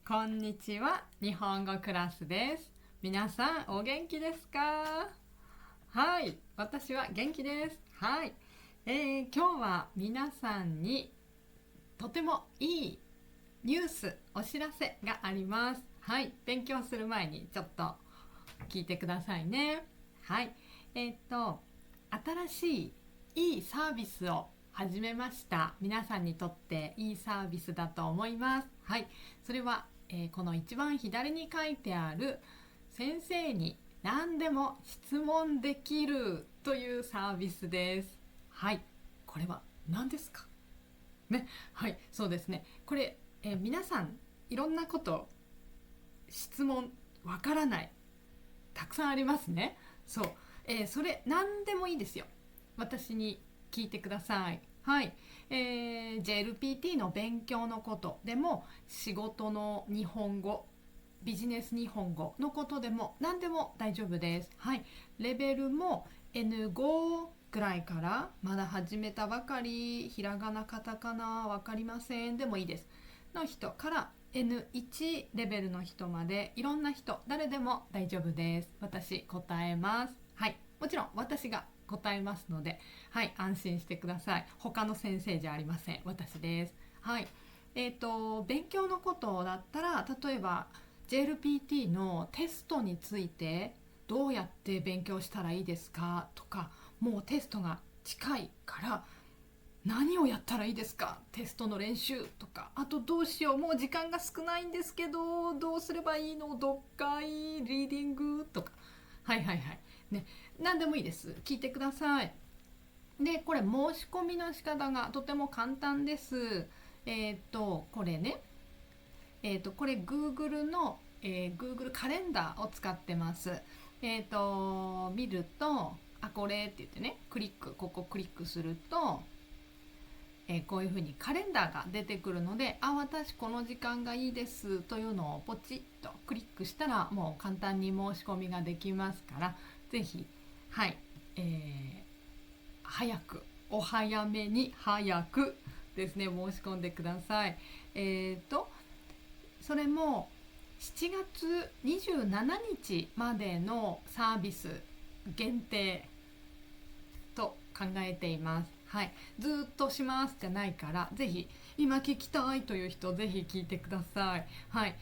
こんにちは、日本語クラスです。皆さんお元気ですか？はい、私は元気です。はい、今日は皆さんにとてもいいニュース、お知らせがあります。はい、勉強する前にちょっと聞いてくださいね。はい、新しいいいサービスを始めました。皆さんにとっていいサービスだと思います。はい、それは、この一番左に書いてある先生に何でも質問できるというサービスです。はい、これは何ですかね。はい、そうですね。これ、皆さんいろんなこと質問わからないたくさんありますね。そう、それ何でもいいですよ。私に聞いてください。はい、JLPT の勉強のことでも、仕事の日本語、ビジネス日本語のことでも何でも大丈夫です。はい、レベルも N5 ぐらいから、まだ始めたばかり、ひらがなカタカナわかりませんでもいいですの人から N1 レベルの人まで、いろんな人、誰でも大丈夫です。私答えます。はい、もちろん私が答えますので、はい、安心してください。他の先生じゃありません。私です。はい、勉強のことだったら、例えば JLPT のテストについてどうやって勉強したらいいですかとか、もうテストが近いから何をやったらいいですか、テストの練習とか、あとどうしよう、もう時間が少ないんですけどどうすればいいの、読解リーディングとか、はいはいはいね、何でもいいです。聞いてください。で、これ申し込みの仕方がとても簡単です。これね、これ Google の、Google カレンダーを使ってます。見ると、あ、これって言ってね、ここクリックすると、こういうふうにカレンダーが出てくるので、あ、私この時間がいいですというのをポチッとクリックしたら、もう簡単に申し込みができますから、ぜひ、はい、早く、お早めに早くですね、申し込んでください。それも7月27日までのサービス限定と考えています。はい、ずっとしますじゃないから、ぜひ今聞きたいという人、ぜひ聞いてください。はい、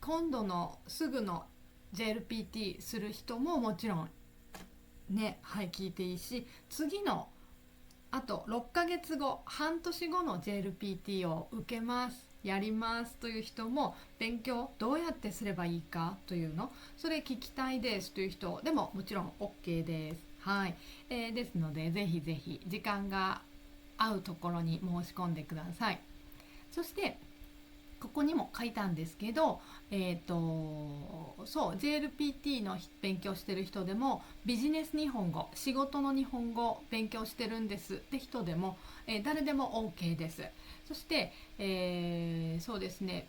今度のすぐの JLPT する人ももちろんね、はい、聞いていいし、次のあと6ヶ月後、半年後の JLPT を受けます、やりますという人も、勉強どうやってすればいいかというの、それ聞きたいですという人でももちろん OK です。はい、ですので、ぜひぜひ時間が合うところに申し込んでください。そしてここにも書いたんですけど、そう JLPT の勉強してる人でも、ビジネス日本語、仕事の日本語勉強してるんですって人でも、誰でも OK です。そして、そうですね、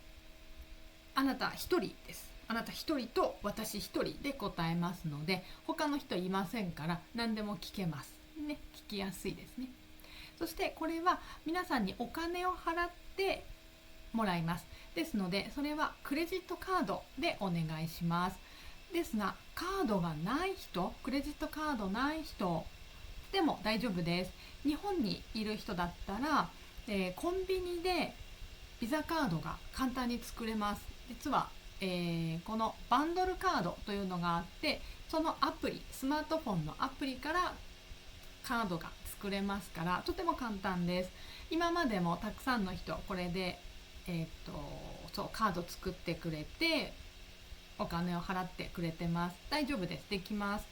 あなた一人です。あなた一人と私一人で答えますので、他の人いませんから、何でも聞けますね。聞きやすいですね。そしてこれは皆さんにお金を払ってもらいます。ですので、それはクレジットカードでお願いします。ですが、カードがない人、クレジットカードない人でも大丈夫です。日本にいる人だったら、コンビニでビザカードが簡単に作れます。実は、このバンドルカードというのがあって、そのアプリ、スマートフォンのアプリからカードが作れますから、とても簡単です。今までもたくさんの人これで、そうカード作ってくれて、お金を払ってくれてます。大丈夫です。できます。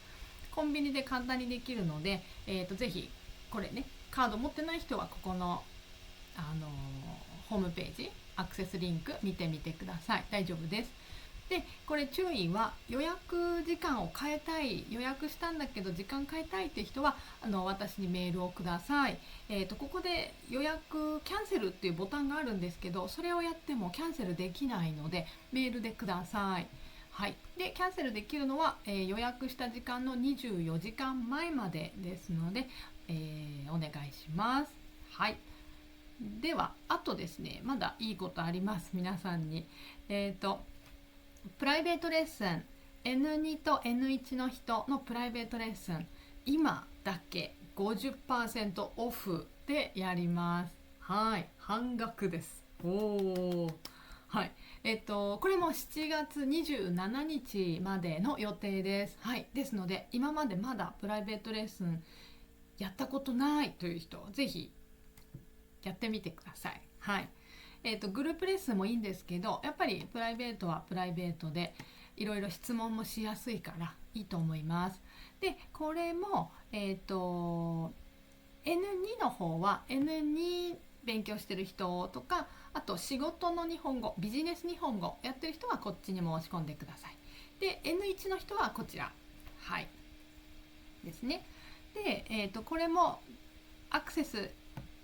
コンビニで簡単にできるので、ぜひこれね、カード持ってない人はここの、ホームページアクセスリンク見てみてください。大丈夫です。で、これ注意は、予約時間を変えたい、予約したんだけど時間変えたいっていう人は、私にメールをください。ここで予約キャンセルっていうボタンがあるんですけど、それをやってもキャンセルできないので、メールでください。はい、でキャンセルできるのは、予約した時間の24時間前までですので、お願いします。はい、ではあとですね、まだいいことあります。皆さんにプライベートレッスン N2 と N1 の人のプライベートレッスン、今だけ 50% オフでやります。はい、半額です。おお、はい。これも7月27日までの予定です。はい。ですので、今までまだプライベートレッスンやったことないという人、ぜひやってみてください。はい。グループレッスンもいいんですけど、やっぱりプライベートはプライベートでいろいろ質問もしやすいからいいと思います。で、これも、N2 の方は N2 勉強してる人とか、あと仕事の日本語、ビジネス日本語やってる人はこっちに申し込んでください。で、N1 の人はこちら。はい。ですね。で、これもアクセス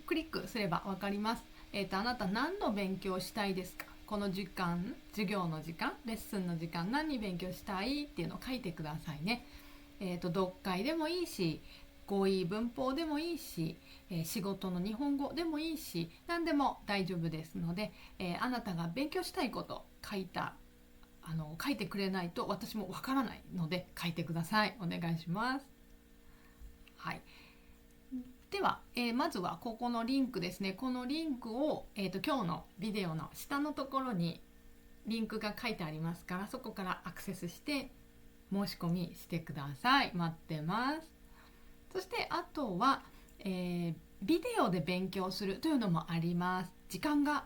クリックすれば分かります。あなた何の勉強したいですか？この時間、授業の時間、レッスンの時間、何勉強したいっていうのを書いてくださいね。読解でもいいし、語彙文法でもいいし、仕事の日本語でもいいし、何でも大丈夫ですので、あなたが勉強したいこと書いてくれないと私もわからないので書いてください。お願いします。はい。では、まずはここのリンクですね。このリンクを、今日のビデオの下のところにリンクが書いてありますから、そこからアクセスして申し込みしてください。待ってます。そしてあとは、ビデオで勉強するというのもあります。時間が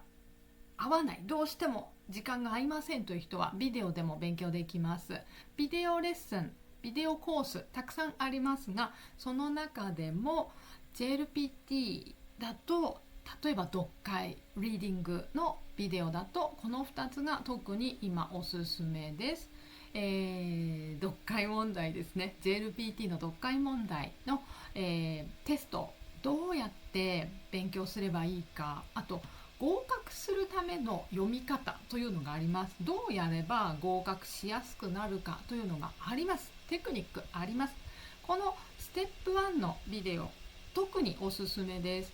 合わない、どうしても時間が合いませんという人はビデオでも勉強できます。ビデオレッスン、ビデオコースたくさんありますが、その中でも JLPT だと、例えば読解、リーディングのビデオだとこの2つが特に今おすすめです。読解問題ですね。 JLPT の読解問題の、テスト、どうやって勉強すればいいか、あと合格するための読み方というのがあります。どうやれば合格しやすくなるかというのがあります。テクニックあります。このステップ1のビデオ、特におすすめです。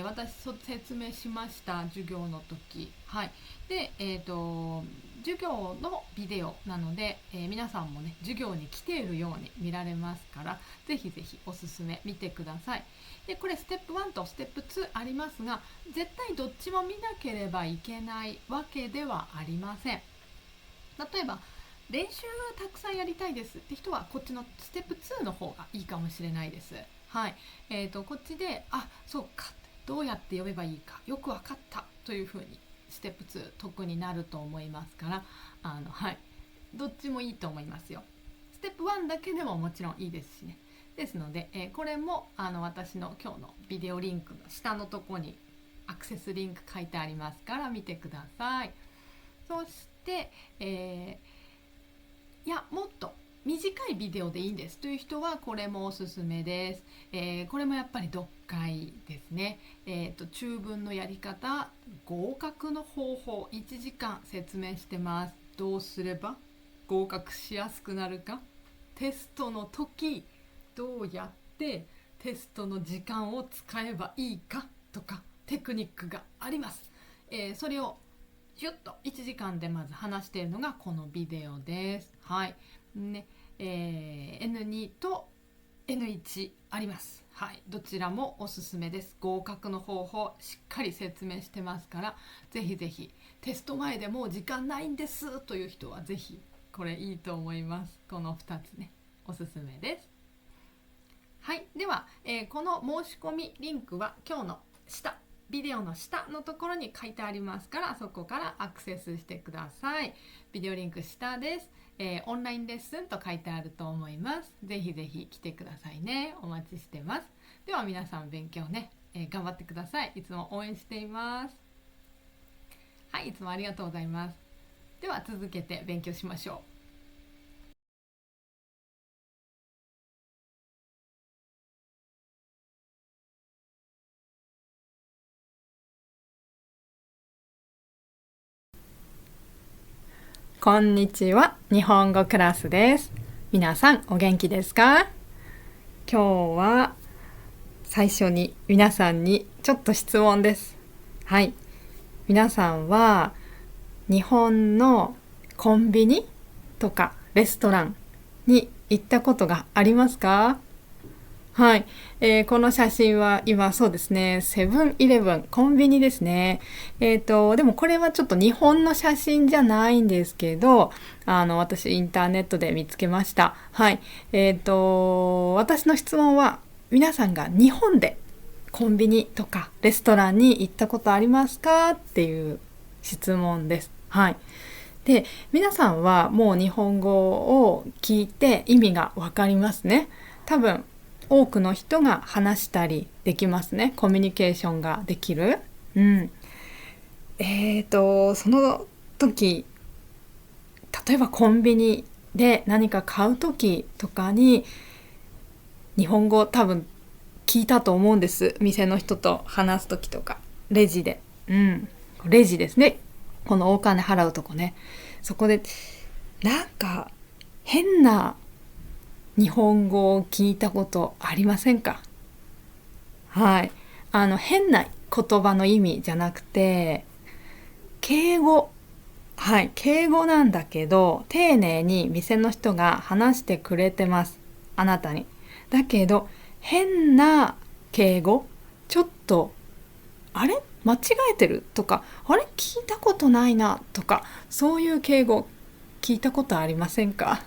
私説明しました、授業の時。はい。で、授業のビデオなので、皆さんもね、授業に来ているように見られますから、ぜひぜひおすすめ見てください。で、これステップ1とステップ2ありますが、絶対どっちも見なければいけないわけではありません。例えば、練習たくさんやりたいですって人は、こっちのステップ2の方がいいかもしれないです。はい。こっちで、そうか。どうやって読めばいいかよく分かったというふうにステップ2得になると思いますから、はい、どっちもいいと思いますよ。ステップ1だけでももちろんいいですしね。ですので、これも私の今日のビデオリンクの下のところにアクセスリンク書いてありますから見てください。そして、いやもっと短いビデオでいいんですという人はこれもおすすめです。これもやっぱり読解ですね。中文のやり方、合格の方法、1時間説明してます。どうすれば合格しやすくなるか、テストの時どうやってテストの時間を使えばいいかとかテクニックがあります。それをシュッと1時間でまず話しているのがこのビデオです。はいね。N2 と N1 あります。はい、どちらもおすすめです。合格の方法しっかり説明してますから、ぜひぜひテスト前でもう時間ないんですという人はぜひこれいいと思います。この2つね、おすすめです。はい、では、この申し込みリンクは今日の下、ビデオの下のところに書いてありますから、そこからアクセスしてください。ビデオリンク下です。オンラインレッスンと書いてあると思います。ぜひぜひ来てくださいね。お待ちしてます。では皆さん勉強ね、頑張ってください。いつも応援しています。はい、いつもありがとうございます。では続けて勉強しましょう。こんにちは、日本語クラスです。皆さんお元気ですか？今日は最初に皆さんにちょっと質問です。はい。皆さんは日本のコンビニとかレストランに行ったことがありますか？はい、この写真は今そうですね、セブンイレブン、コンビニですね。でもこれはちょっと日本の写真じゃないんですけど、私インターネットで見つけました。はい。私の質問は、皆さんが日本でコンビニとかレストランに行ったことありますかっていう質問です。はい。で、皆さんはもう日本語を聞いて意味がわかりますね。多分多くの人が話したりできますね。コミュニケーションができる。うん。その時、例えばコンビニで何か買う時とかに日本語多分聞いたと思うんです。店の人と話す時とか、レジで。うん。レジですね。このお金払うとこね。そこでなんか変な日本語を聞いたことありませんか？はい。変な言葉の意味じゃなくて、敬語。はい。敬語なんだけど、丁寧に店の人が話してくれてます。あなたに。だけど、変な敬語。ちょっと、あれ間違えてるとか、あれ聞いたことないなとか、そういう敬語聞いたことありませんか？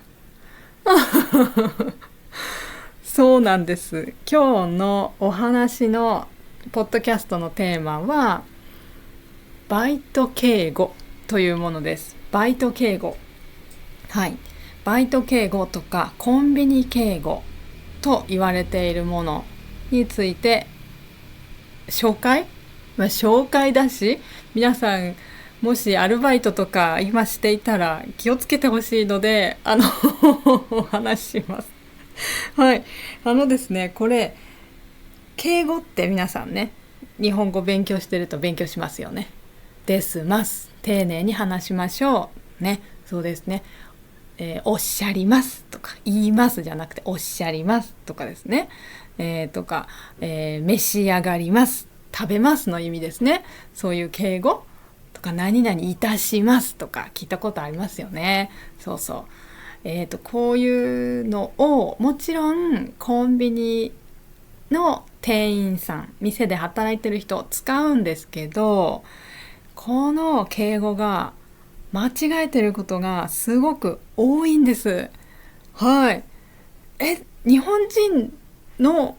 そうなんです。今日のお話のポッドキャストのテーマはバイト敬語というものです。バイト敬語。はい。バイト敬語とかコンビニ敬語と言われているものについて紹介だし、皆さんもしアルバイトとか今していたら気をつけてほしいので、お話しします。はい。ですね、これ、敬語って皆さんね、日本語勉強してると勉強しますよね。ですます。丁寧に話しましょう。ね。そうですね。おっしゃりますとか、言いますじゃなくて、おっしゃりますとかですね。とか、召し上がります。食べますの意味ですね。そういう敬語とか、何々いたしますとか聞いたことありますよね。そうそう。こういうのをもちろんコンビニの店員さん、店で働いてる人使うんですけど、この敬語が間違えてることがすごく多いんです。はい。日本人の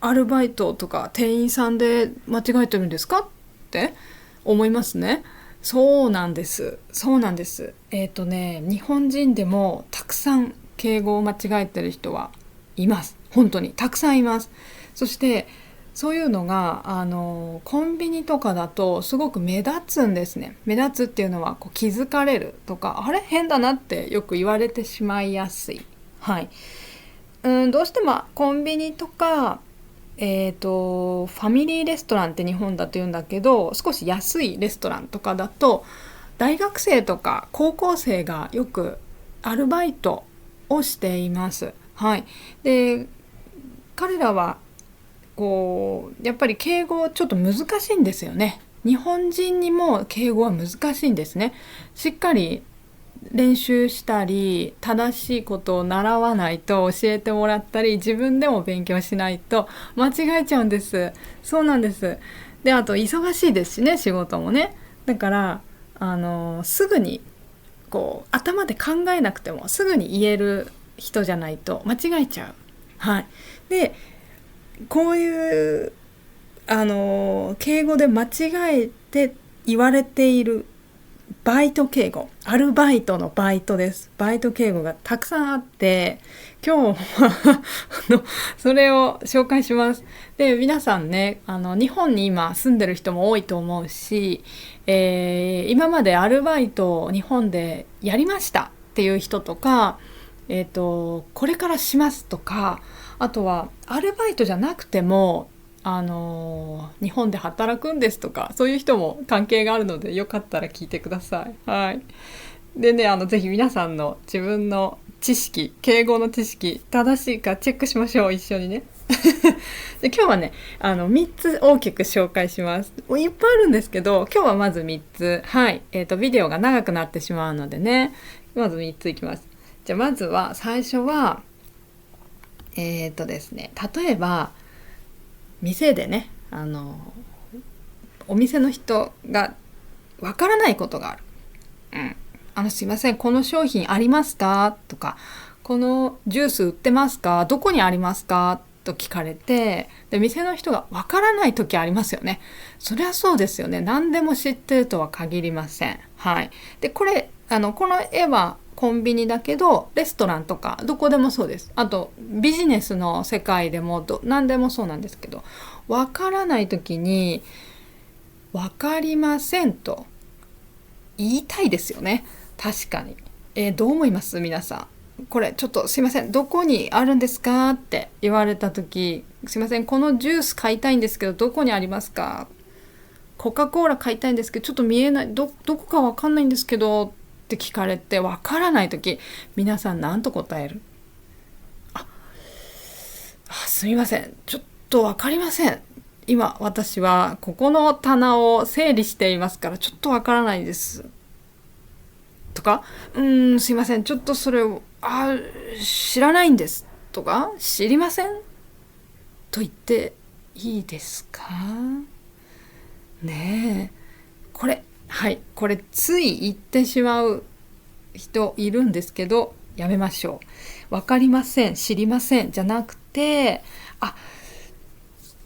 アルバイトとか店員さんで間違えてるんですかって思いますね。そうなんです。そうなんです。日本人でもたくさん敬語を間違えてる人はいます。本当にたくさんいます。そしてそういうのがコンビニとかだとすごく目立つんですね。目立つっていうのはこう気づかれるとか、あれ変だなってよく言われてしまいやすい。はい。どうしてもコンビニとかファミリーレストランって日本だと言うんだけど、少し安いレストランとかだと大学生とか高校生がよくアルバイトをしています。はい。で、彼らはこうやっぱり敬語ちょっと難しいんですよね。日本人にも敬語は難しいんですね。しっかり練習したり正しいことを習わないと教えてもらったり自分でも勉強しないと間違えちゃうんです。そうなんです。で、あと忙しいですしね、仕事もね。だからすぐにこう頭で考えなくてもすぐに言える人じゃないと間違えちゃう。はい。で、こういう敬語で間違えて言われているバイト敬語、アルバイトのバイトです。バイト敬語がたくさんあって、今日はそれを紹介します。で、皆さんね、日本に今住んでる人も多いと思うし、今までアルバイトを日本でやりましたっていう人とか、これからしますとか、あとはアルバイトじゃなくても日本で働くんですとか、そういう人も関係があるのでよかったら聞いてください。はい。でね、ぜひ皆さんの自分の知識、敬語の知識正しいかチェックしましょう、一緒にね。で今日はね3つ大きく紹介します。いっぱいあるんですけど今日はまず3つ。はい、ビデオが長くなってしまうのでね、まず3ついきます。じゃあまずは最初はですね、例えば店でねお店の人がわからないことがある。すいません、この商品ありますかとか、このジュース売ってますか、どこにありますかと聞かれて、で店の人がわからない時ありますよね。そりゃそうですよね。何でも知ってるとは限りません。はい。でこれこの絵はコンビニだけどレストランとかどこでもそうです。あとビジネスの世界でも何でもそうなんですけど、わからない時にわかりませんと言いたいですよね。確かに。どう思います皆さん。これちょっとすいません、どこにあるんですかって言われた時、すいません、このジュース買いたいんですけどどこにありますか、コカ・コーラ買いたいんですけどちょっと見えない、どこかわかんないんですけどって聞かれてわからない時、皆さん何と答える？すみません、ちょっとわかりません、今私はここの棚を整理していますからちょっとわからないですとか、すいません、ちょっとそれを知らないんですとか、知りませんと言っていいですかね。これつい言ってしまう人いるんですけどやめましょう。わかりません、知りませんじゃなくて、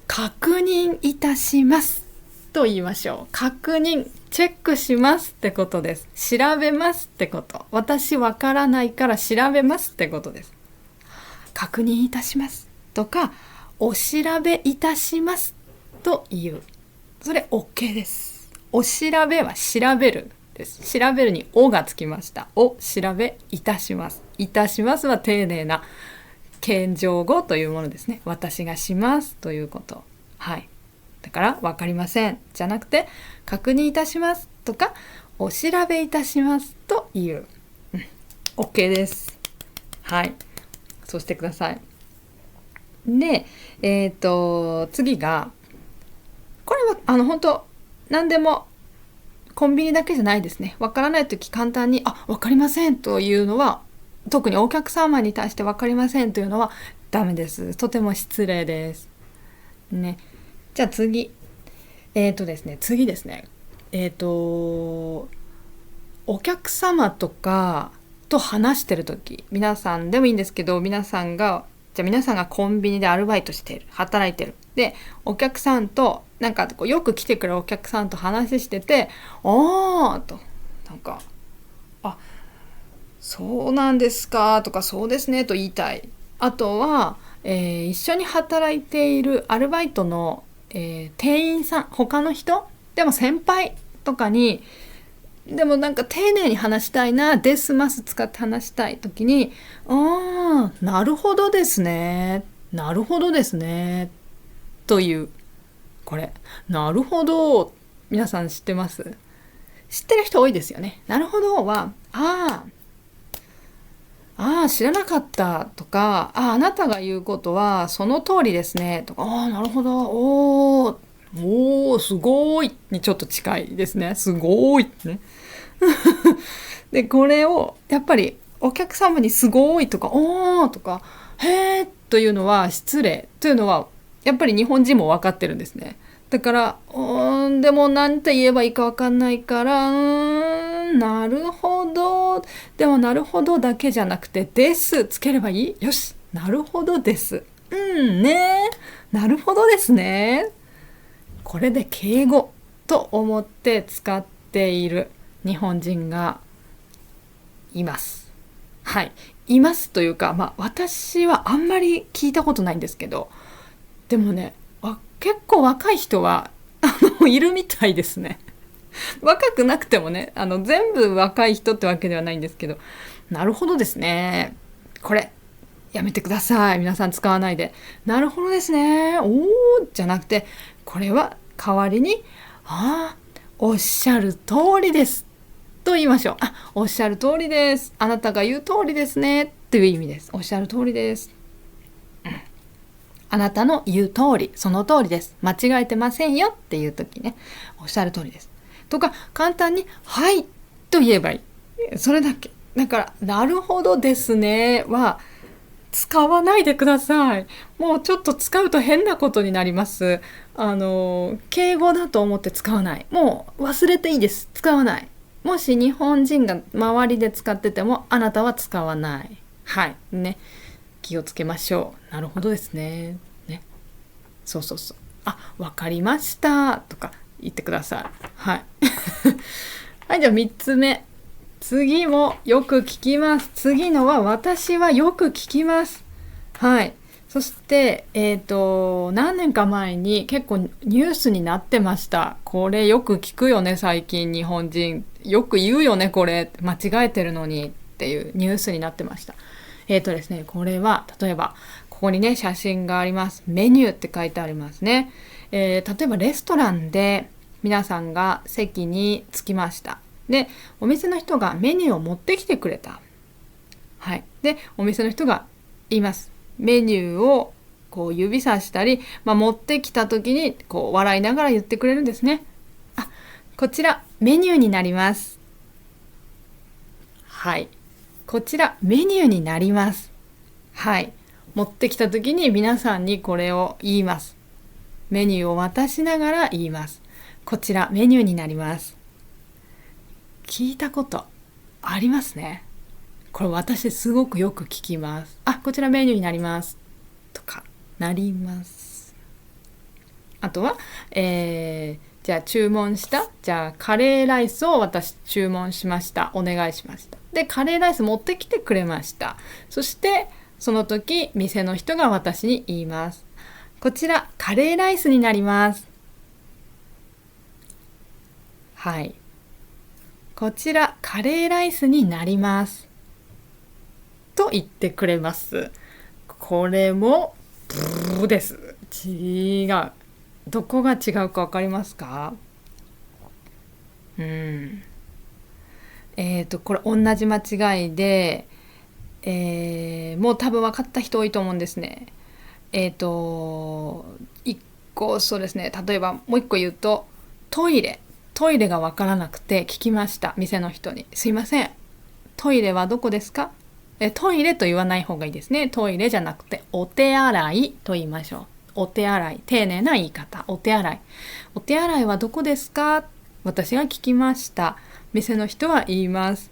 確認いたしますと言いましょう。確認、チェックしますってことです。調べますってこと。私わからないから調べますってことです。確認いたしますとかお調べいたしますという、それ OK です。お調べは調べるです。調べるにおがつきました。お調べいたします。いたしますは丁寧な謙譲語というものですね。私がしますということ。はい。だから分かりませんじゃなくて確認いたしますとかお調べいたしますという、OK です。はい。そうしてください。で、次がこれは本当何でもコンビニだけじゃないですね。わからないとき簡単にわかりませんというのは、特にお客様に対してわかりませんというのはダメです。とても失礼ですね。じゃあ次ですね、次ですね、お客様とかと話してる時、皆さんでもいいんですけど、皆さんがコンビニでアルバイトしている、働いてる、でお客さんとなんかこうよく来てくれるお客さんと話してて、となんかそうなんですかとか、そうですねと言いたい。あとは、一緒に働いているアルバイトの、店員さん、他の人でも先輩とかに、でもなんか丁寧に話したいな、ですます使って話したい時に、なるほどですね、なるほどですねという、これなるほど、皆さん知ってます？知ってる人多いですよね。なるほどは知らなかったとか、あなたが言うことはその通りですねとか、なるほど、すごいにちょっと近いですね。すごいねでこれをやっぱりお客様にすごいとかとかへーというのは失礼というのはやっぱり日本人も分かってるんですね。だからでも何て言えばいいか分かんないからなるほど、でもなるほどだけじゃなくてですつければいい。よし、なるほどです、なるほどですね。これで敬語と思って使っている日本人がいます。はい、いますというか、私はあんまり聞いたことないんですけど、でもね、結構若い人はいるみたいですね。若くなくてもね、全部若い人ってわけではないんですけど、なるほどですね、これやめてください、皆さん使わないで。なるほどですね、じゃなくて、これは代わりにおっしゃる通りですと言いましょう。おっしゃる通りです、あなたが言う通りですねっていう意味です。おっしゃる通りです、あなたの言う通り、その通りです。間違えてませんよっていう時ね、おっしゃる通りです。とか、簡単に、はい、と言えばいい。それだけ。だから、なるほどですねは、使わないでください。もうちょっと使うと変なことになります。敬語だと思って使わない。もう忘れていいです。使わない。もし日本人が周りで使ってても、あなたは使わない。はい。ね。気をつけましょう。なるほどですね。ね。そうそうそう。あ、わかりました。とか言ってください。はい。はい、じゃあ3つ目。次もよく聞きます。次のは私はよく聞きます。はい。そして、何年か前に結構ニュースになってました。これよく聞くよね、最近日本人。よく言うよね、これ。間違えてるのにっていうニュースになってました。ですね、これは例えばここにね写真があります。メニューって書いてありますね。例えばレストランで皆さんが席に着きました。で、お店の人がメニューを持ってきてくれた。はい。で、お店の人が言います。メニューをこう指さしたり、持ってきた時にこう笑いながら言ってくれるんですね。あ、こちらメニューになります。はい。こちらメニューになります。はい。持ってきた時に皆さんにこれを言います。メニューを渡しながら言います。こちらメニューになります。聞いたことありますね。これ私すごくよく聞きます。あ、こちらメニューになります。とか、なります。あとは、じゃあ注文した。じゃあカレーライスを私注文しました。お願いしました。で、カレーライス持ってきてくれました。そして、その時、店の人が私に言います。こちら、カレーライスになります。はい。こちら、カレーライスになります。と言ってくれます。これも、ブーです。違う。どこが違うか分かりますか？うん。これ同じ間違いで、もう多分分かった人多いと思うんですね。一個そうですね。例えばもう一個言うと、トイレ。トイレが分からなくて聞きました。店の人に。すいません。トイレはどこですか？トイレと言わない方がいいですね。トイレじゃなくて、お手洗いと言いましょう。お手洗い。丁寧な言い方。お手洗い。お手洗いはどこですか？私が聞きました。店の人は言います。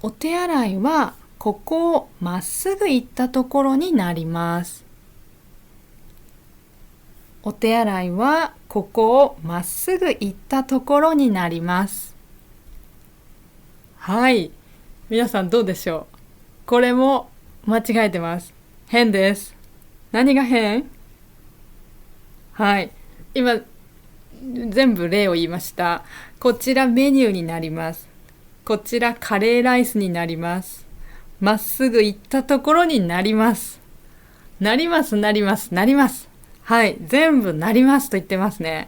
お手洗いはここをまっすぐ行ったところになります。お手洗いはここをまっすぐ行ったところになります。はい。皆さんどうでしょう？これも間違えてます。変です。何が変？はい。今、全部例を言いました。こちらメニューになります。こちらカレーライスになります。まっすぐ行ったところになります。なります、なります、なります。はい。全部なりますと言ってますね。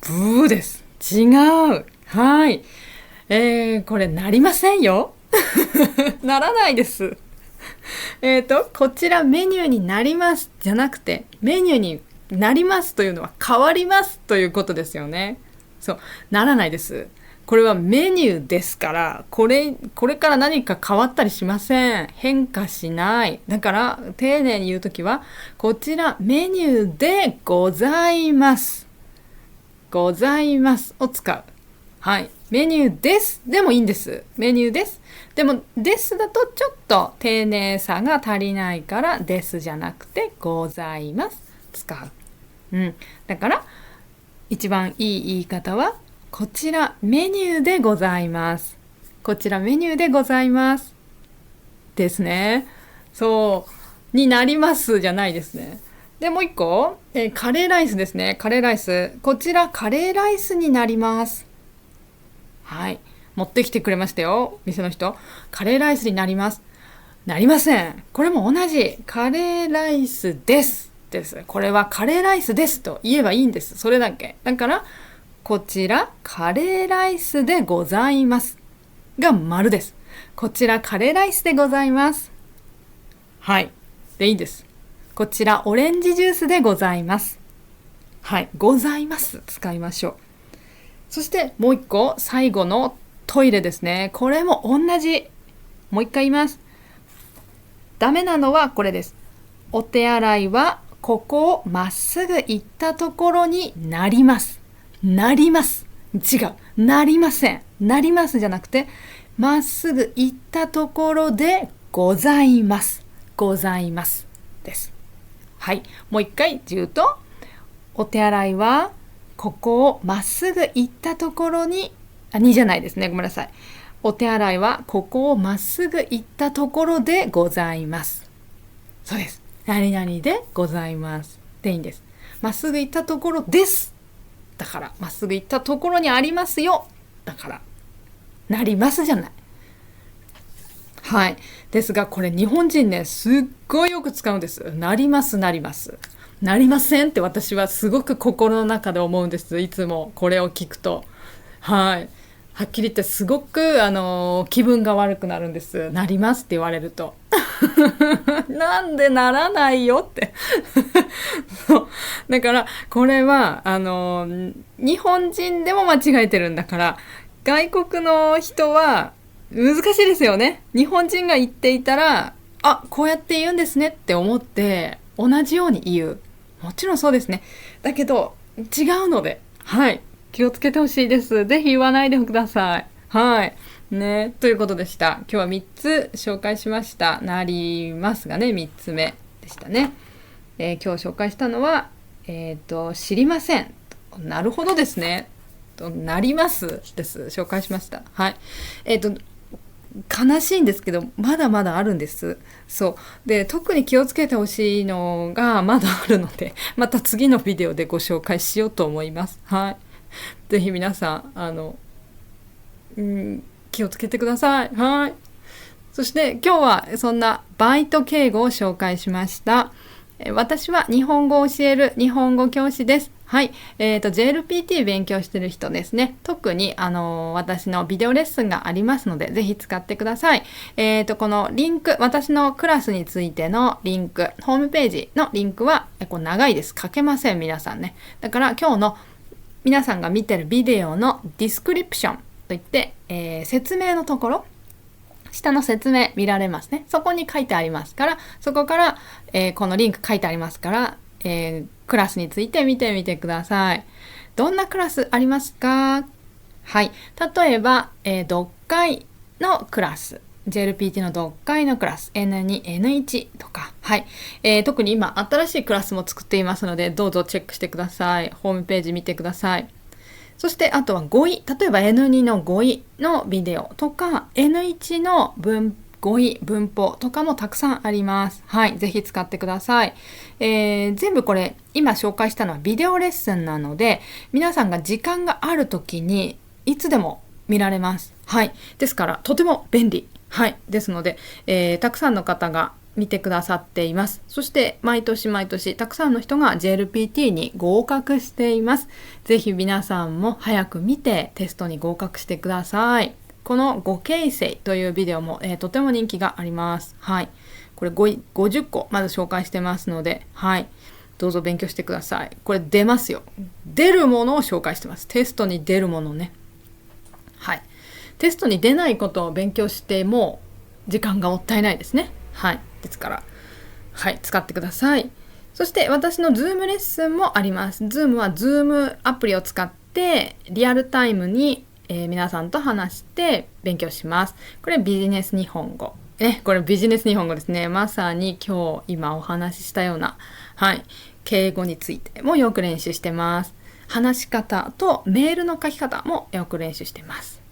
ブーです。違う。はい。これなりませんよ。ならないです。こちらメニューになりますじゃなくて、メニューになりますというのは変わりますということですよね。そう、ならないです。これはメニューですから、これから何か変わったりしません。変化しない。だから、丁寧に言うときは、こちらメニューでございます。ございますを使う。はい。メニューです。でもいいんです。メニューです。でも、ですだとちょっと丁寧さが足りないから、ですじゃなくて、ございます。使う。うん。だから、一番いい言い方は、こちらメニューでございます。こちらメニューでございます。ですね。そう。になりますじゃないですね。で、もう一個、カレーライスですね。カレーライス。こちらカレーライスになります。はい。持ってきてくれましたよ。店の人。カレーライスになります。なりません。これも同じ。カレーライスです。です。これはカレーライスですと言えばいいんです。それだけ。だから、こちらカレーライスでございますが丸です。こちらカレーライスでございます。はい。でいいんです。こちらオレンジジュースでございます。はい、ございます使いましょう。そしてもう一個、最後のトイレですね。これも同じ。もう一回言います。ダメなのはこれです。お手洗いはここをまっすぐ行ったところになります。なります。違う。なりません。なりますじゃなくて、まっすぐ行ったところでございます。ございますです。はい。もう一回言うと、お手洗いはここをまっすぐ行ったところに、2じゃないですね。ごめんなさい。お手洗いはここをまっすぐ行ったところでございます。そうです。何々でございます。でいいんです。まっすぐ行ったところです。だから、まっすぐ行ったところにありますよ。だから、なりますじゃない。はい。ですが、これ日本人ね、すっごいよく使うんです。なります、なります。なりませんって私はすごく心の中で思うんです。いつもこれを聞くと。はい。はっきり言ってすごく気分が悪くなるんです。なりますって言われると。なんでならないよってそうだからこれは日本人でも間違えてるんだから、外国の人は難しいですよね。日本人が言っていたら、あ、こうやって言うんですねって思って同じように言う。もちろんそうですね。だけど違うので、はい、気をつけてほしいです。ぜひ言わないでください。はいね、ということでした。今日は3つ紹介しました。なりますがね、3つ目でしたね。今日紹介したのは、知りません。なるほどですね。なりますです。紹介しました。はい。悲しいんですけど、まだまだあるんです。そうで、特に気をつけてほしいのがまだあるので、また次のビデオでご紹介しようと思います。はい。ぜひ皆さん気をつけてください。はい。そして今日はそんなバイト敬語を紹介しました。私は日本語を教える日本語教師です。はい。JLPT 勉強してる人ですね。特に私のビデオレッスンがありますので、ぜひ使ってください。このリンク、私のクラスについてのリンク、ホームページのリンクは長いです。書けません、皆さんね。だから今日の皆さんが見てるビデオのディスクリプションといって、説明のところ、下の説明見られますね。そこに書いてありますから、そこから、このリンク書いてありますから、クラスについて見てみてください。どんなクラスありますか？はい。例えば、読解のクラス。JLPT の読解のクラス N2、N1 とか、はい。特に今新しいクラスも作っていますので、どうぞチェックしてください。ホームページ見てください。そしてあとは語彙、例えば N2 の語彙のビデオとか N1 の語彙文法とかもたくさんあります。はい、ぜひ使ってください。全部これ今紹介したのはビデオレッスンなので、皆さんが時間がある時にいつでも見られます。はい、ですからとても便利。はい、ですので、たくさんの方が見てくださっています。そして毎年毎年たくさんの人が JLPT に合格しています。ぜひ皆さんも早く見てテストに合格してください。この5形成というビデオも、とても人気があります。はい。これ50個まず紹介してますので、はい。どうぞ勉強してください。これ出ますよ。出るものを紹介してます。テストに出るものね。はい。テストに出ないことを勉強しても時間がもったいないですね。はい。ですから、はい、使ってください。そして私の Zoom レッスンもあります。Zoom は Zoom アプリを使ってリアルタイムに、皆さんと話して勉強します。これビジネス日本語。これビジネス日本語ですね。まさに今日今お話ししたような、はい、敬語についてもよく練習してます。話し方とメールの書き方もよく練習してます。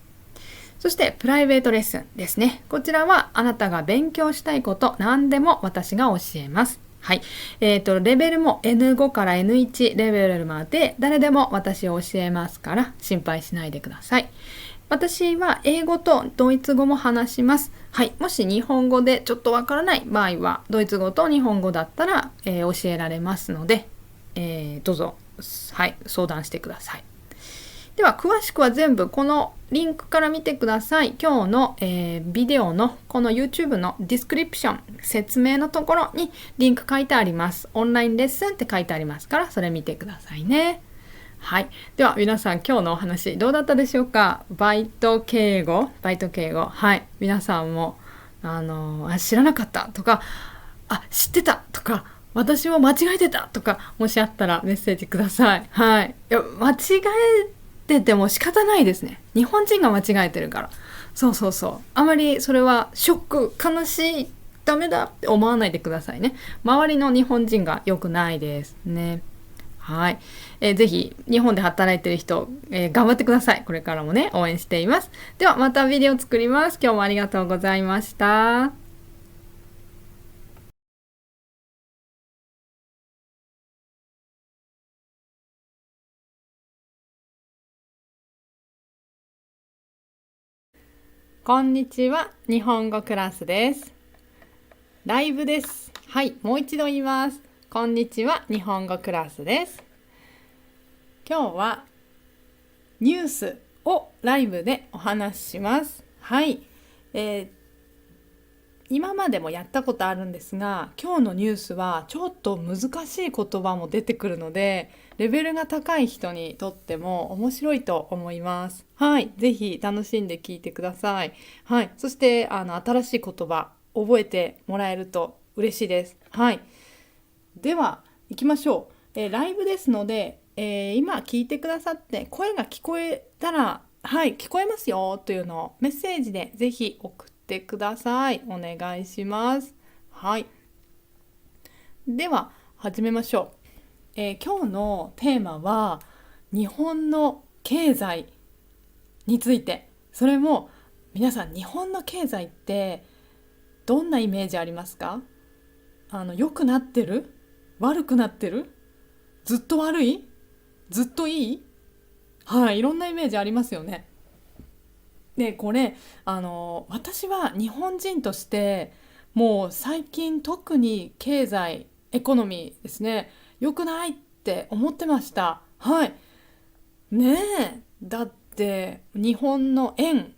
そしてプライベートレッスンですね。こちらはあなたが勉強したいこと何でも私が教えます。はい。レベルも N5 から N1 レベルまで誰でも私を教えますから心配しないでください。私は英語とドイツ語も話します。はい。もし日本語でちょっとわからない場合はドイツ語と日本語だったら、教えられますので、どうぞ、はい、相談してください。では詳しくは全部このリンクから見てください。今日の、ビデオのこの YouTube のディスクリプション、説明のところにリンク書いてあります。オンラインレッスンって書いてありますから、それ見てくださいね。はい。では皆さん、今日のお話どうだったでしょうか？バイト敬語。はい。皆さんも知らなかったとか、知ってたとか、私も間違えてたとか、もしあったらメッセージください。はい。いや、間違えてても仕方ないですね。日本人が間違えてるから。そうそうそう。あまりそれはショック、悲しい、ダメだって思わないでくださいね。周りの日本人が良くないですね。はい。ぜひ日本で働いてる人、頑張ってください。これからもね、応援しています。ではまたビデオ作ります。今日もありがとうございました。こんにちは。日本語クラスです。ライブです。はい。もう一度言います。こんにちは。日本語クラスです。今日はニュースをライブでお話しします。はい。今までもやったことあるんですが、今日のニュースはちょっと難しい言葉も出てくるので、レベルが高い人にとっても面白いと思います。はい、ぜひ楽しんで聞いてください。はい、そして新しい言葉覚えてもらえると嬉しいです。はい、では行きましょう。ライブですので、今聞いてくださって声が聞こえたら、はい、聞こえますよというのをメッセージでぜひ送ってください。お願いします。はい。では始めましょう。今日のテーマは日本の経済について。それも皆さん、日本の経済ってどんなイメージありますか？良くなってる？悪くなってる？ずっと悪い？ずっといい？はい、いろんなイメージありますよね。で、これ私は日本人としてもう最近特に経済エコノミーですね、良くないって思ってました。はい。ねえ、だって日本の円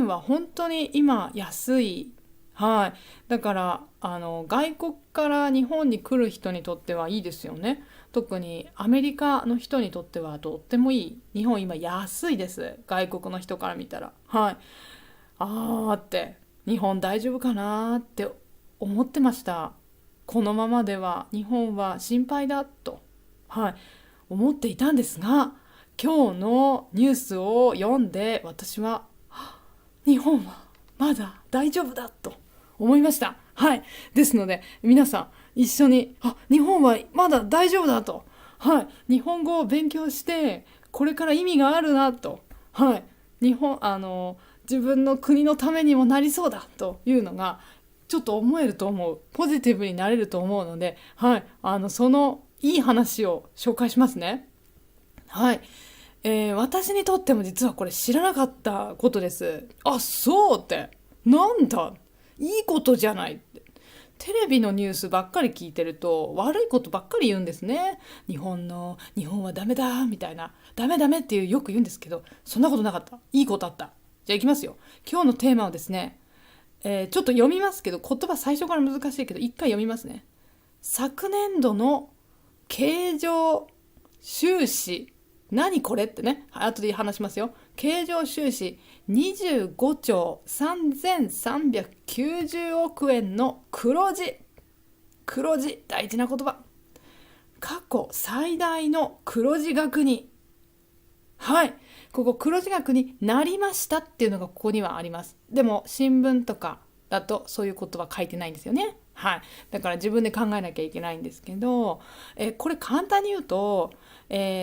は本当に今安い。はい。だから外国から日本に来る人にとってはいいですよね。特にアメリカの人にとってはとってもいい。日本今安いです。外国の人から見たら。はい。って日本大丈夫かなって思ってました。このままでは日本は心配だと、はい、思っていたんですが、今日のニュースを読んで私は日本はまだ大丈夫だと思いました。はい。ですので皆さん一緒に日本はまだ大丈夫だと、はい、日本語を勉強してこれから意味があるなと、はい、自分の国のためにもなりそうだというのがちょっと思えると思う。ポジティブになれると思うので、はい、そのいい話を紹介しますね。はい。私にとっても実はこれ知らなかったことです。そうって。なんだ。いいことじゃないって。テレビのニュースばっかり聞いてると悪いことばっかり言うんですね。日本はダメだみたいな。ダメダメってよく言うんですけど、そんなことなかった。いいことあった。じゃあ行きますよ。今日のテーマはですね、ちょっと読みますけど、言葉最初から難しいけど、一回読みますね。昨年度の経常収支、何これってね、後で話しますよ。経常収支25兆3390億円の黒字。黒字、大事な言葉。過去最大の黒字額に、はい、ここ黒字額になりましたっていうのがここにはあります。でも新聞とかだとそういう言葉書いてないんですよね。はい、だから自分で考えなきゃいけないんですけど、これ簡単に言うと、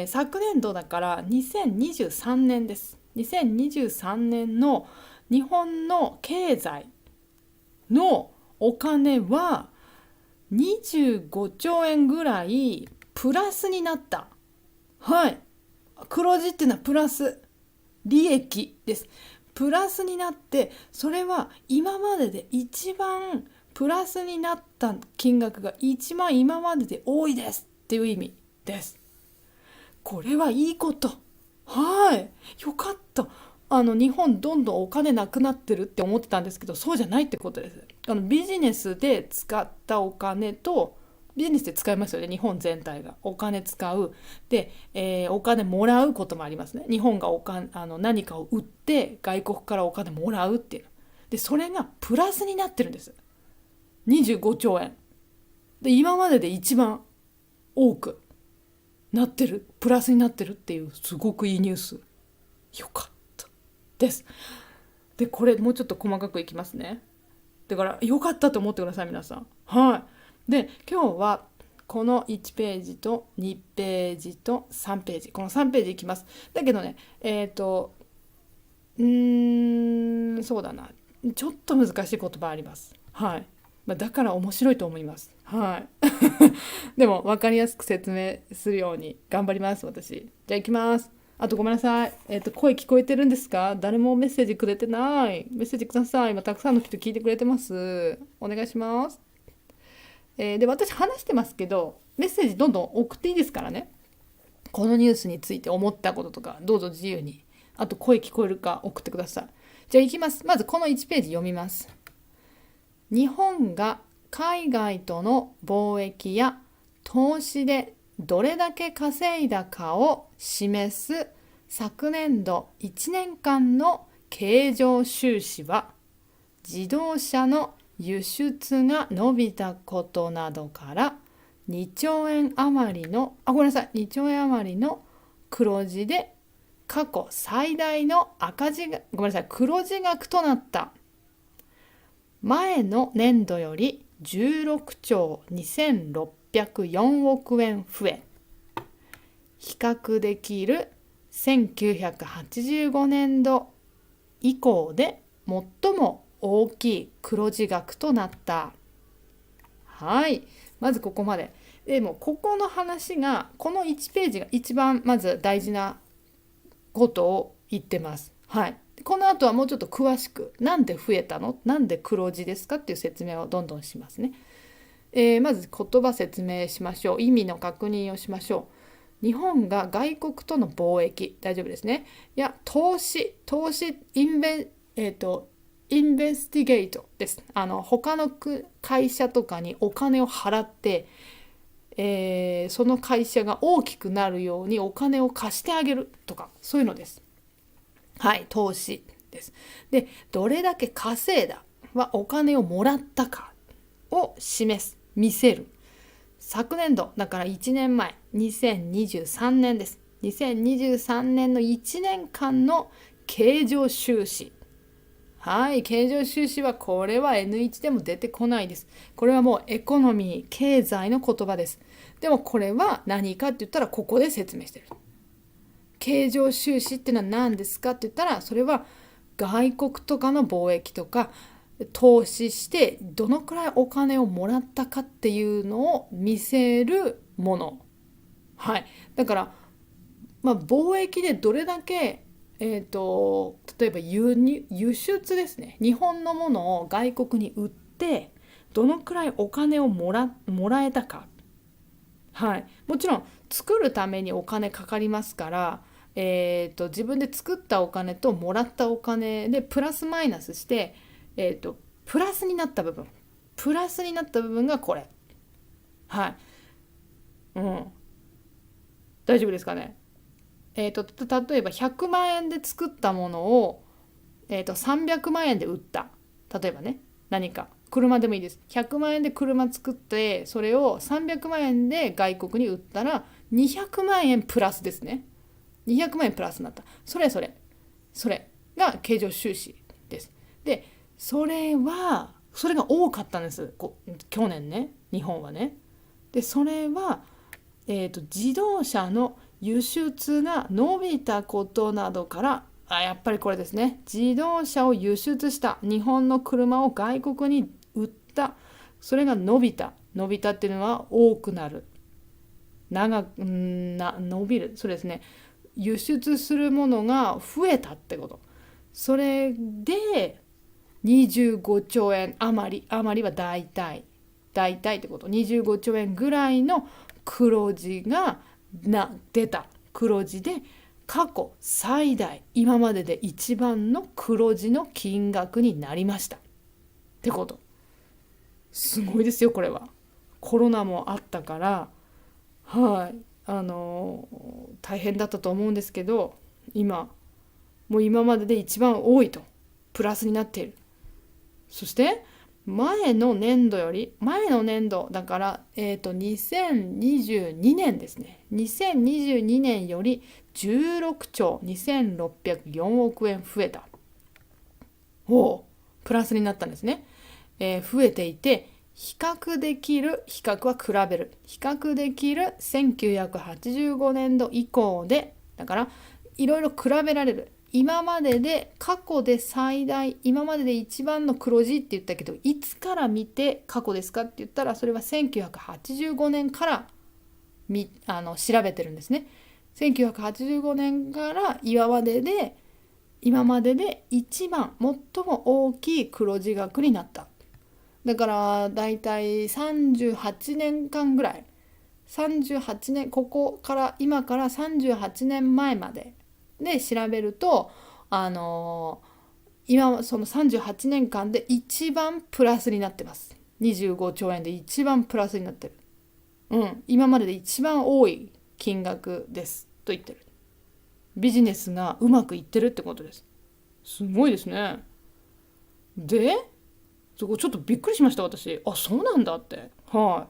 昨年度だから2023年です。2023年の日本の経済のお金は25兆円ぐらいプラスになった。はい。黒字っていうのはプラス。利益です。プラスになって、それは今までで一番プラスになった金額が一番今までで多いですっていう意味です。これはいいこと。はい、よかった。日本どんどんお金なくなってるって思ってたんですけど、そうじゃないってことです。ビジネスで使ったお金と、ビジネスで使いますよね、日本全体が。お金使う。で、お金もらうこともありますね。日本が何かを売って外国からお金もらうっていう。で、それがプラスになってるんです。25兆円。で、今までで一番多くなってる、プラスになってるっていう、すごくいいニュース。よかったです。で、これもうちょっと細かくいきますね。だからよかったと思ってください皆さん。はい。で、今日はこの1ページと2ページと3ページ、この3ページいきます。だけどね、そうだな、ちょっと難しい言葉あります。はい。だから面白いと思います。はい。でも分かりやすく説明するように頑張ります私。じゃあ行きます。あとごめんなさい。声聞こえてるんですか？誰もメッセージくれてない。メッセージください。今たくさんの人聞いてくれてます。お願いします。で、私話してますけど、メッセージどんどん送っていいですからね。このニュースについて思ったこととか、どうぞ自由に。あと声聞こえるか送ってください。じゃあ行きます。まずこの1ページ読みます。日本が海外との貿易や投資でどれだけ稼いだかを示す昨年度1年間の経常収支は、自動車の輸出が伸びたことなどから2兆円余りのごめんなさい、2兆円余りの黒字で過去最大のごめんなさい、黒字額となった。前の年度より16兆2604億円増え、比較できる1985年度以降で最も大きい黒字額となった。はい、まずここまで。でもここの話が、この1ページが一番まず大事なことを言ってます。はい。この後はもうちょっと詳しく、なんで増えたの、なんで黒字ですかっていう説明をどんどんしますね。まず言葉説明しましょう。意味の確認をしましょう。日本が外国との貿易、大丈夫ですね。いや、投資、インベスティゲートです。他の会社とかにお金を払って、その会社が大きくなるようにお金を貸してあげるとか、そういうのです。はい、投資です。で、どれだけ稼いだはお金をもらったかを示す、見せる。昨年度、だから1年前、2023年です。2023年の1年間の経常収支。はい、経常収支はこれは N1 でも出てこないです。これはもうエコノミー、経済の言葉です。でもこれは何かって言ったらここで説明してる。経常収支ってのは何ですかって言ったら、それは外国とかの貿易とか投資してどのくらいお金をもらったかっていうのを見せるもの。はい。だから、貿易でどれだけ、例えば輸出ですね。日本のものを外国に売ってどのくらいお金をもらえたか。はい。もちろん作るためにお金かかりますから、自分で作ったお金ともらったお金でプラスマイナスして、プラスになった部分、がこれ。はい。うん。大丈夫ですかね。例えば100万円で作ったものを、300万円で売った。例えばね、何か。車でもいいです。100万円で車作って、それを300万円で外国に売ったら、200万円プラスですね。200万円プラスになった。それが経常収支です。で、それが多かったんです。去年ね、日本はね。で、それは、自動車の輸出が伸びたことなどから、やっぱりこれですね。自動車を輸出した。日本の車を外国に売った。それが伸びた。伸びたっていうのは多くなる。伸びる。そうですね。輸出するものが増えたってこと。それで25兆円余りは大体ってこと。25兆円ぐらいの黒字が出た。黒字で過去最大、今までで一番の黒字の金額になりましたってこと。すごいですよこれは。コロナもあったから、はい、大変だったと思うんですけど、もう今までで一番多いと、プラスになっている。そして前の年度だから、2022年ですね。2022年より16兆2604億円増えた。プラスになったんですね。増えていて、比較は比べる。比較できる1985年度以降で、だからいろいろ比べられる。今までで過去で最大、今までで一番の黒字って言ったけど、いつから見て過去ですかって言ったら、それは1985年から調べてるんですね。1985年から今までで一番最も大きい黒字額になった。だからだいたい38年間ぐらい、38年、今から38年前までで調べると、今その38年間で一番プラスになってます。25兆円で一番プラスになってる。今までで一番多い金額ですと言ってる。ビジネスがうまくいってるってことです。すごいですね。で、そこちょっとびっくりしました私。あ、そうなんだって。は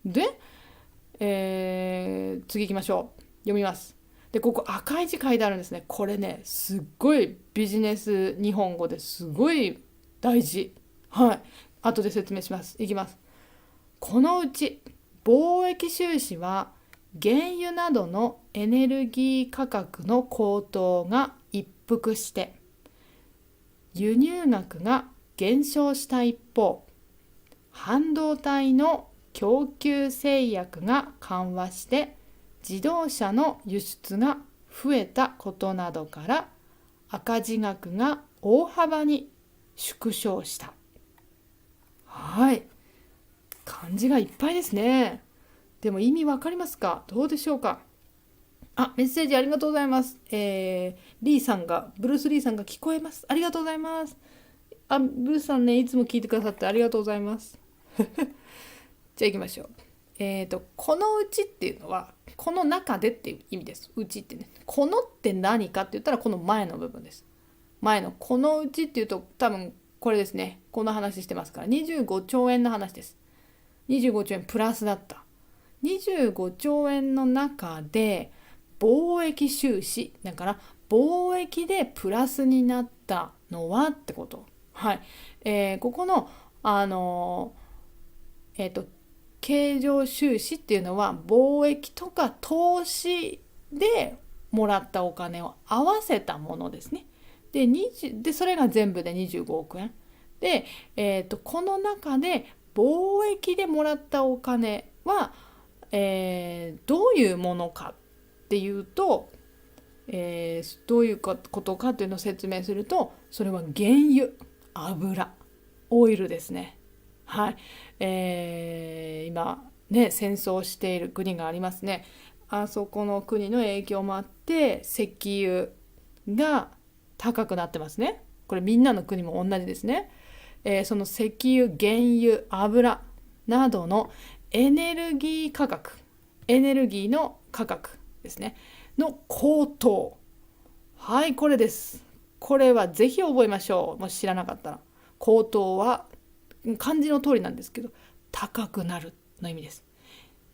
い。で、次行きましょう。読みます。で、ここ赤い字書いてあるんですね。これね、すっごいビジネス日本語ですごい大事。はい。後で説明します。いきます。このうち貿易収支は原油などのエネルギー価格の高騰が一服して輸入額が減少した一方、半導体の供給制約が緩和して自動車の輸出が増えたことなどから赤字額が大幅に縮小した。はい。漢字がいっぱいですね。でも意味わかりますか？どうでしょうか？メッセージありがとうございます。ブルース・リーさんが聞こえます。ありがとうございます。ブルースさんね、いつも聞いてくださってありがとうございます。じゃあ行きましょう。このうちっていうのは、この中でっていう意味です。うちってね。このって何かって言ったら、この前の部分です。前のこのうちっていうと、多分これですね。この話してますから、25兆円の話です。25兆円プラスだった。25兆円の中で、貿易収支、だから貿易でプラスになったのはってこと。はい。ここの、経常収支っていうのは貿易とか投資でもらったお金を合わせたものですね。で、それが全部で25億円。で、この中で貿易でもらったお金は、どういうものかっていうと、どういうことかっていうのを説明すると、それは原油、油、オイルですね。はい。今ね、戦争している国がありますね。あそこの国の影響もあって石油が高くなってますね。これみんなの国も同じですね。その石油、原油、油などのエネルギーの価格ですねの高騰。はい、これです。これはぜひ覚えましょう。もし知らなかったら。高騰は漢字の通りなんですけど、高くなるの意味です。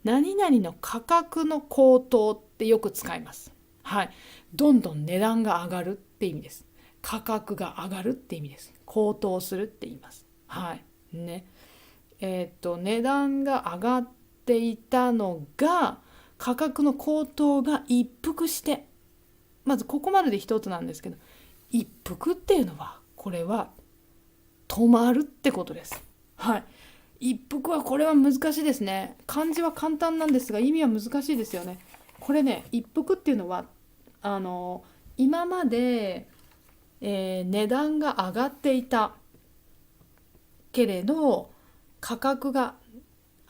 何々の価格の高騰ってよく使います。はい。どんどん値段が上がるって意味です。価格が上がるって意味です。高騰するって言います。はい。ね。値段が上がっていたのが、価格の高騰が一服して、まずここまでで一つなんですけど、一服っていうのは、これは止まるってことです。はい。一服はこれは難しいですね。漢字は簡単なんですが意味は難しいですよね。これね、一服っていうのは今まで、値段が上がっていたけれど、価格が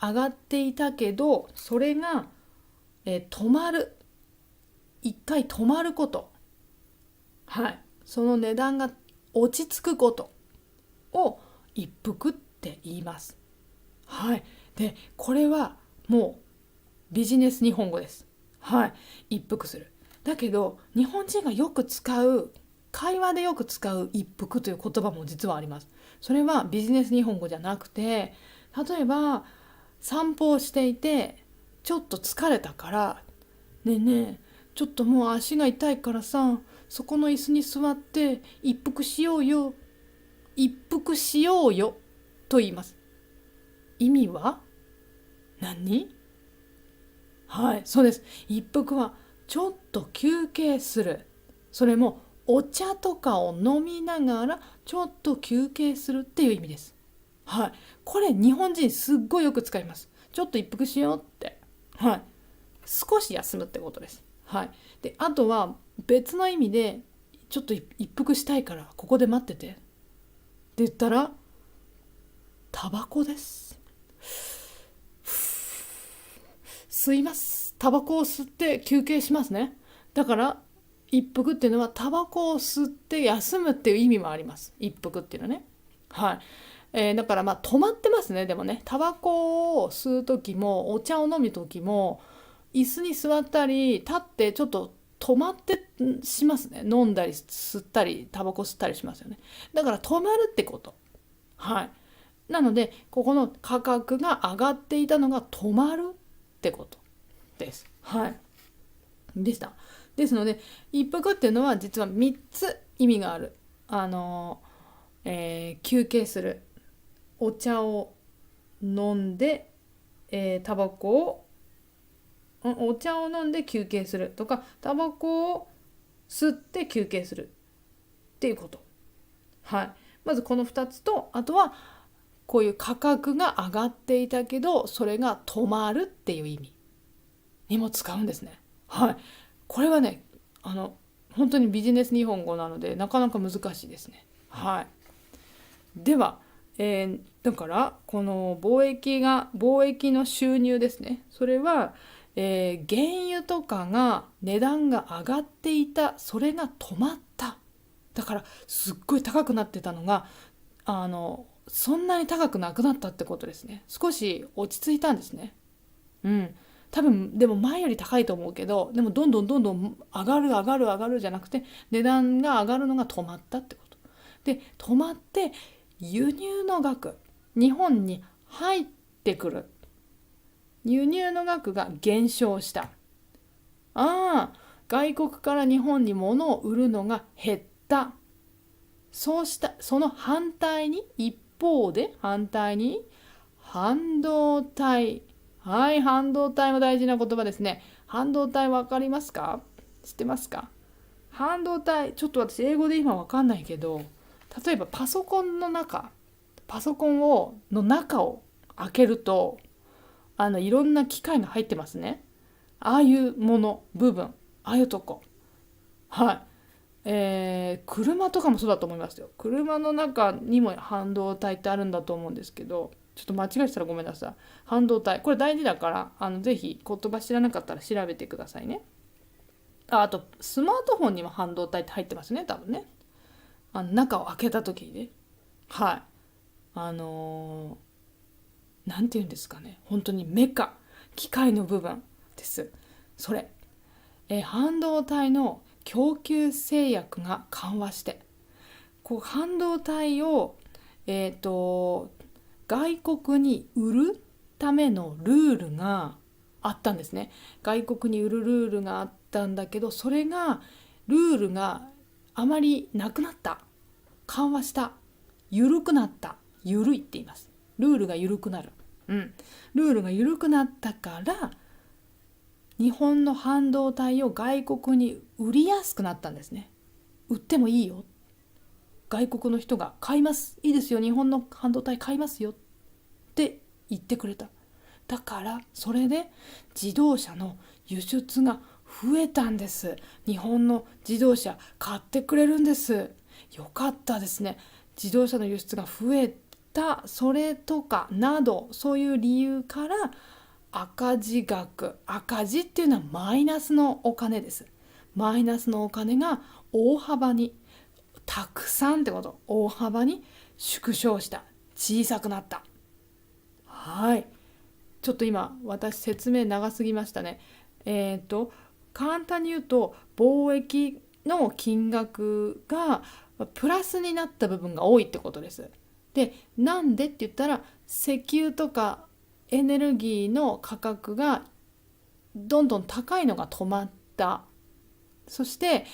上がっていたけど、それが、止まる。一回止まること、はい、その値段が落ち着くことを一服って言います。はい、でこれはもうビジネス日本語です。はい、一服する。だけど日本人がよく使う、会話でよく使う一服という言葉も実はあります。それはビジネス日本語じゃなくて、例えば散歩をしていてちょっと疲れたから、ねえねえちょっともう足が痛いからさ、そこの椅子に座って一服しようよ、一服しようよと言います。意味は何？はい、そうです。一服はちょっと休憩する。それもお茶とかを飲みながらちょっと休憩するっていう意味です。はい、これ日本人すっごいよく使います。ちょっと一服しようって。はい、少し休むってことです。はい、であとは別の意味でちょっと一服したいからここで待っててって言ったらタバコです。吸います。タバコを吸って休憩しますね。だから一服っていうのはタバコを吸って休むっていう意味もあります。一服っていうのはね。はい。だから止まってますね。でもね、タバコを吸う時もお茶を飲む時も椅子に座ったり立ってちょっと止まってしますね。飲んだり吸ったりタバコ吸ったりしますよね。だから止まるってこと。はい。なのでここの価格が上がっていたのが止まるってことです。はい。でした。ですので一服っていうのは実は3つ意味がある。休憩する、お茶を飲んで、タバコをお茶を飲んで休憩するとか、タバコを吸って休憩するっていうこと。はい。まずこの2つと、あとはこういう価格が上がっていたけどそれが止まるっていう意味にも使うんですね。はい。これはね、本当にビジネス日本語なのでなかなか難しいですね。はい。では、だからこの貿易の収入ですね。それは、原油とかが値段が上がっていた、それが止まった。だからすっごい高くなってたのがそんなに高くなくなったってことですね。少し落ち着いたんですね。うん。多分でも前より高いと思うけど、でもどんどんどんどん上がるじゃなくて、値段が上がるのが止まったってこと。で、止まって輸入の額、日本に入ってくる輸入の額が減少した。外国から日本に物を売るのが減った。そうしたその反対に、一方で反対に半導体。はい、半導体も大事な言葉ですね。半導体わかりますか？知ってますか？半導体、ちょっと私英語で今わかんないけど、例えばパソコンの中の中を開けるといろんな機械が入ってますね。ああいうもの、部分、ああいうとこ。はい。車とかもそうだと思いますよ。車の中にも半導体ってあるんだと思うんですけど、ちょっと間違えてたらごめんなさい。半導体、これ大事だからぜひ言葉知らなかったら調べてくださいね。あとスマートフォンにも半導体って入ってますね、多分ね。中を開けた時にね。はい。なんて言うんですかね、本当にメカ、機械の部分です。それ、半導体の供給制約が緩和して、半導体を、外国に売るためのルールがあったんですね。外国に売るルールがあったんだけど、ルールがあまりなくなった、緩和した、緩くなった、緩いって言います。ルールが緩くなる。ルールが緩くなったから日本の半導体を外国に売りやすくなったんですね。売ってもいいよ、外国の人が買います、いいですよ、日本の半導体買いますよって言ってくれた。だからそれで自動車の輸出が増えたんです。日本の自動車買ってくれるんです。よかったですね。自動車の輸出が増えた、それとかなど、そういう理由から赤字額、赤字っていうのはマイナスのお金です。マイナスのお金が大幅に、たくさんってこと、大幅に縮小した、小さくなった。はい。ちょっと今私説明長すぎましたね。簡単に言うと貿易の金額がプラスになった部分が多いってことです。で、なんでって言ったら石油とかエネルギーの価格がどんどん高いのが止まった。そして、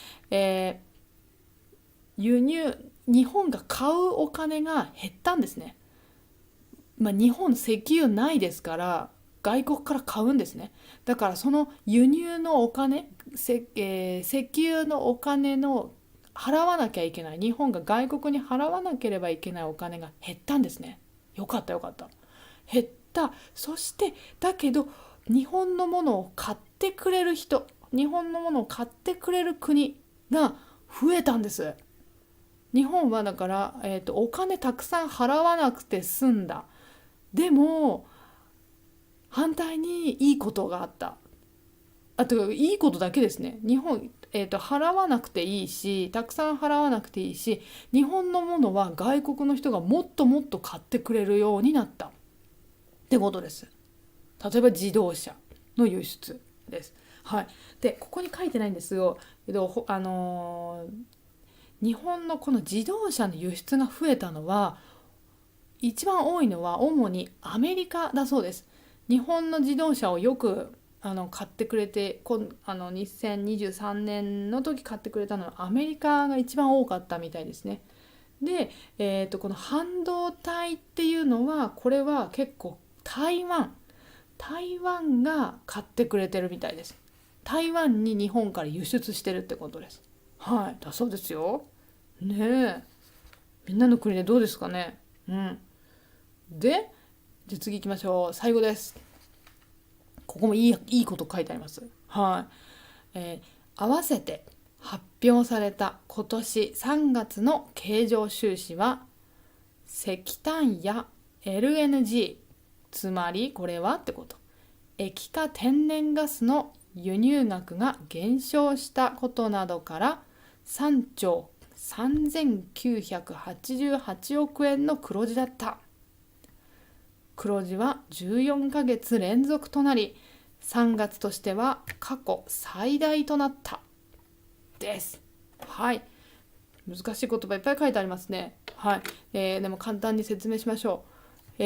日本が買うお金が減ったんですね。日本石油ないですから外国から買うんですね。だからその輸入のお金、石油のお金の払わなきゃいけない、日本が外国に払わなければいけないお金が減ったんですね。よかったよかった。減った。そしてだけど日本のものを買ってくれる人、日本のものを買ってくれる国が増えたんです。日本はだから、お金たくさん払わなくて済んだ。でも反対にいいことがあった。あといいことだけですね。日本、払わなくていいし、たくさん払わなくていいし、日本のものは外国の人がもっともっと買ってくれるようになったってことです。例えば自動車の輸出です。はい。で、ここに書いてないんですよ。日本のこの自動車の輸出が増えたのは、一番多いのは主にアメリカだそうです。日本の自動車をよく買ってくれて、2023年の時買ってくれたのはアメリカが一番多かったみたいですね。で、この半導体っていうのは、これは結構台湾が買ってくれてるみたいです。台湾に日本から輸出してるってことです。はい、だそうですよ。ねえ、みんなの国でどうですかね。うん。で、じゃあ次行きましょう。最後です。ここもいいこと書いてあります。はい。合わせて発表された今年3月の経常収支は、石炭や LNG、つまりこれはってこと。液化天然ガスの輸入額が減少したことなどから3兆3988億円の黒字だった。黒字は14ヶ月連続となり、3月としては過去最大となったです。はい。難しい言葉いっぱい書いてありますね。はい。でも簡単に説明しましょう。